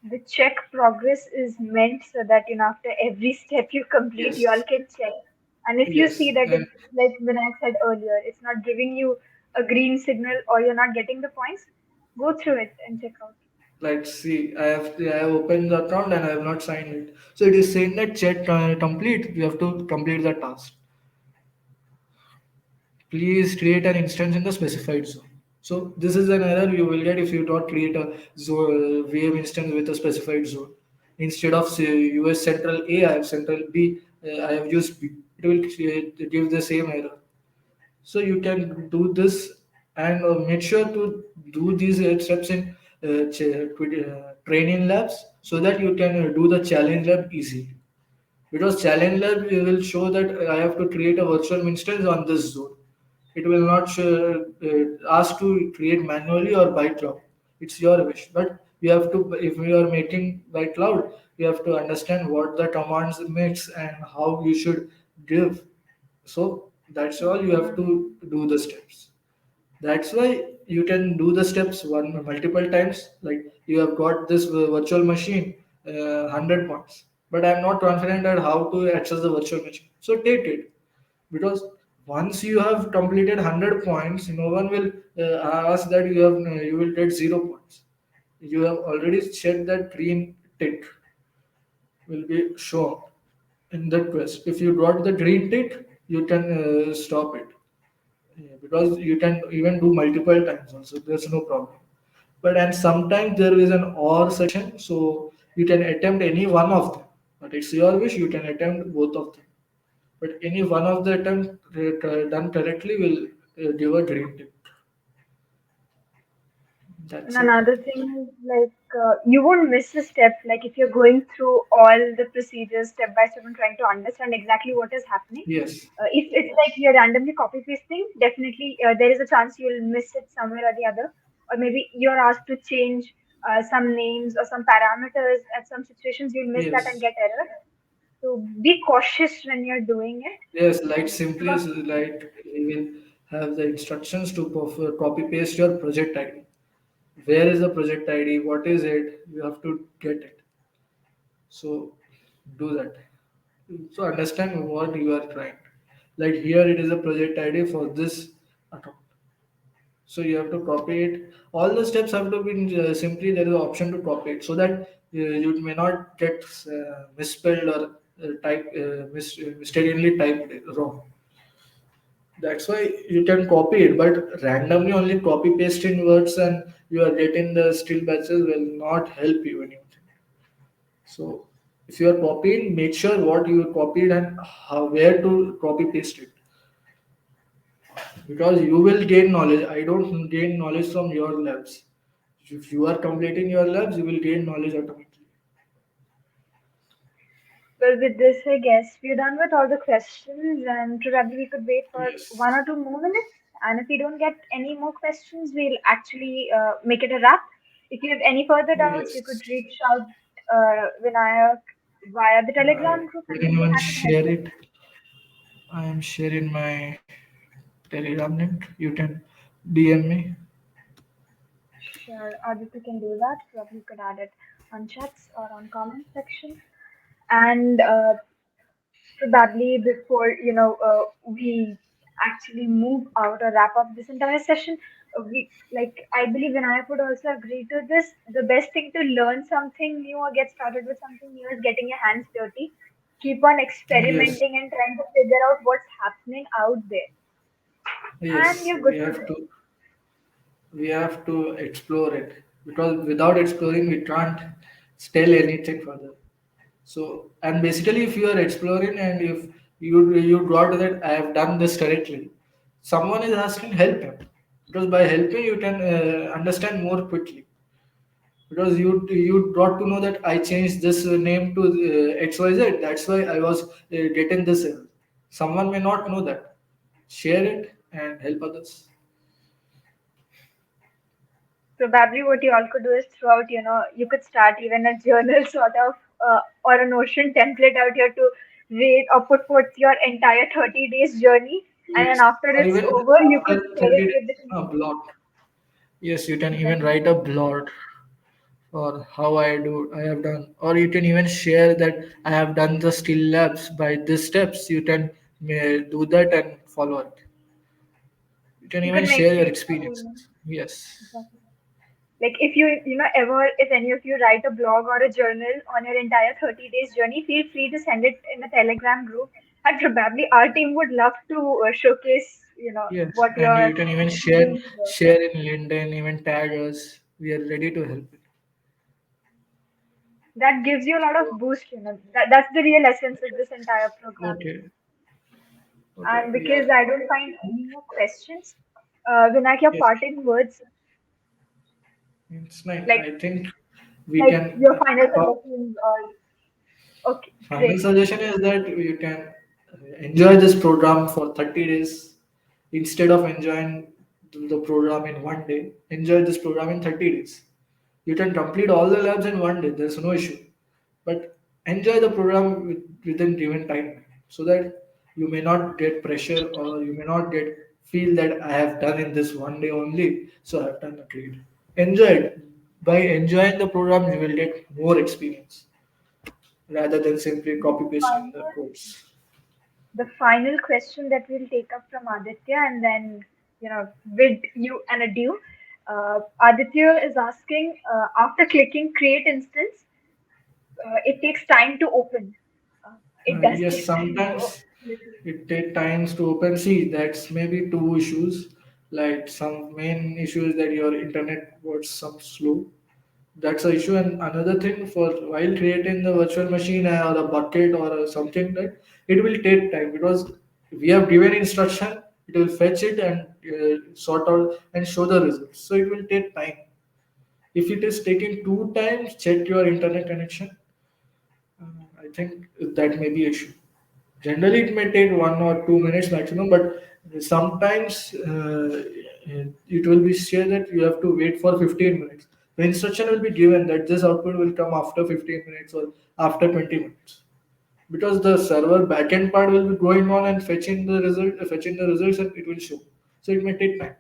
The check progress is meant so that after every step you complete, you all Yes. can check. And if you see Yes. that And it's like Vinayak said earlier, it's not giving you a green signal or you're not getting the points, go through it and check out. like, see, I have opened the account and I have not signed it. So it is saying that check complete. You have to complete the task. Please create an instance in the specified zone. So this is an error you will get if you don't create a VM instance with a specified zone. Instead of say, US Central A, I have Central B. I have used B. It will give the same error. So you can do this and make sure to do these steps in training labs so that you can do the challenge lab easily. Because challenge lab will show that I have to create a virtual instance on this zone. It will not ask to create manually or by cloud. It's your wish. But you have to, if you are making by cloud, you have to understand what the commands makes and how you should give. So that's all you have to do the steps. That's why you can do the steps one multiple times. Like you have got this virtual machine, 100 points, but I'm not confident at how to access the virtual machine. So take it, because once you have completed 100 points, no one will ask that you will get 0 points. You have already checked that green tick will be shown in that quest. If you got the green tick, you can stop it. Yeah, because you can even do multiple times also. There's no problem. But and sometimes there is an or section, so you can attempt any one of them. But it's your wish. You can attempt both of them. But any one of the attempt done correctly will give a green tick. And That's it. another thing is like you won't miss a step. Like if you're going through all the procedures step by step and trying to understand exactly what is happening. Yes. If it's like you're randomly copy pasting, definitely there is a chance you'll miss it somewhere or the other. Or maybe you're asked to change some names or some parameters. At some situations, you'll miss that and Yes. get error. So be cautious when you're doing it. Yes. Like And simply is like you will have the instructions to copy paste your project ID. Where is the project ID? What is it? You have to get it. So do that. So understand what you are trying. Like here it is a project ID for this account. So you have to copy it. All the steps have to be simply there is an option to copy it so that you may not get misspelled or mistakenly typed wrong. That's why you can copy it, but randomly only copy paste in words and you are getting the still batches will not help you anything. So if you are copying, make sure what you copied and how, where to copy paste it, because you will gain knowledge. I don't gain knowledge from your labs. If you are completing your labs, you will gain knowledge automatically. Well, with this, I guess we're done with all the questions, and probably we could wait for one Yes. or two more minutes. And if we don't get any more questions, we'll actually make it a wrap. If you have any further doubts, you could Yes. reach out Vinayak via the I, Telegram group, you and can we'll be even happy to help share you. it. I am sharing my Telegram link. You can DM me. Sure, Aditya can do that. Probably you could add it on chats or on comment section. And probably before we actually move out or wrap up this entire session, we like I believe Vinayak would also agree to this. The best thing to learn something new or get started with something new is getting your hands dirty. Keep on Yes. experimenting and trying to figure out what's happening out there, and Yes. you're good to go. We have to explore it, because without exploring we can't tell anything further. So, and basically, if you are exploring and if you got that I have done this correctly, someone is asking, help him, because by helping you can understand more quickly. Because you got to know that I changed this name to XYZ. That's why I was getting this error. Someone may not know that. Share it and help others. Probably what you all could do is throughout, you could start even a journal sort of or a Notion template out here to rate or put forth your entire 30 days journey. And then Yes, after or it's even over, you after could share 30 it with the days, a community. blog. Yes, you can even Exactly. write a blog or how I have done, or you can even share that I have done the skill labs by these steps. You can do that and follow it. You can You could even make share your it a whole experiences. Yes. exactly. Like if ever, if any of you write a blog or a journal on your entire 30 days journey, feel free to send it in a Telegram group. And probably our team would love to showcase, Yes, what and your you can even experience was. share in LinkedIn, even tag us. We are ready to help. That gives you a lot of boost. That's the real essence of this entire program. Okay, okay, And we are. because I don't find any more questions, Vinayak, your Yes, parting words, it's nice. like I think we like can your final talk. suggestions, or okay, Final great. suggestion is that you can enjoy this program for 30 days instead of enjoying the program in one day. Enjoy this program in 30 days. You can complete all the labs in one day, there's no issue. But enjoy the program within given time, so that you may not get pressure, or you may not get feel that I have done in this one day only, so I have done a grade. Enjoy it. By enjoying the program, you will get more experience rather than simply The copy pasting the final, codes. the final question that we'll take up from Aditya, and then bid you an adieu. Aditya is asking, after clicking create instance, it takes time to open. It does Yes, take time to sometimes open. it take times to open. See, that's maybe two issues. Like some main issue is that your internet was some slow. That's a issue. And another thing, for while creating the virtual machine or a bucket or something, that it will take time, because we have given instruction. It will fetch it and sort out and show the results. So it will take time. If it is taking two times, check your internet connection. I think that may be issue. Generally, it may take 1 or 2 minutes maximum, but sometimes it will be said that you have to wait for 15 minutes. The instruction will be given that this output will come after 15 minutes or after 20 minutes, because the server backend part will be going on and fetching the results, and it will show. So it may take time.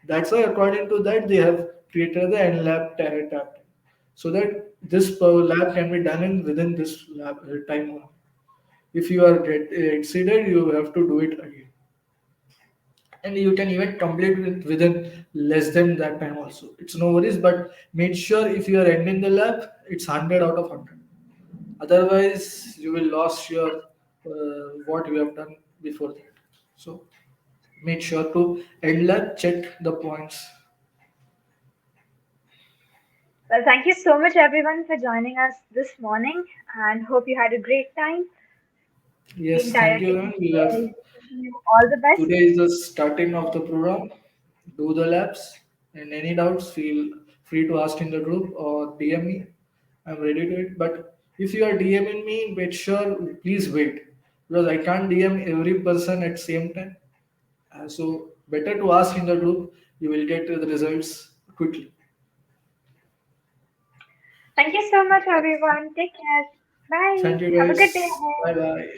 That's why, according to that, they have created the nlab tab, so that this lab can be done in within this lab time only. If you are exceeded, you have to do it again, and you can even complete it within less than that time also. It's no worries, but make sure if you are ending the lab, it's 100 out of 100. Otherwise, you will lose your what you have done before that. So make sure to end lab, check the points. Well, thank you so much, everyone, for joining us this morning, and hope you had a great time. The Yes, entire thank you, team everyone. We here love. is wishing you all the best. Today is the starting of the program. Do the labs. And any doubts, feel free to ask in the group or DM me. I'm ready to it. But if you are DMing me, make sure please wait because I can't DM every person at same time. So better to ask in the group. You will get the results quickly. Thank you so much, everyone. Take care. Bye. Thank you Have a good day guys. ahead. Bye bye.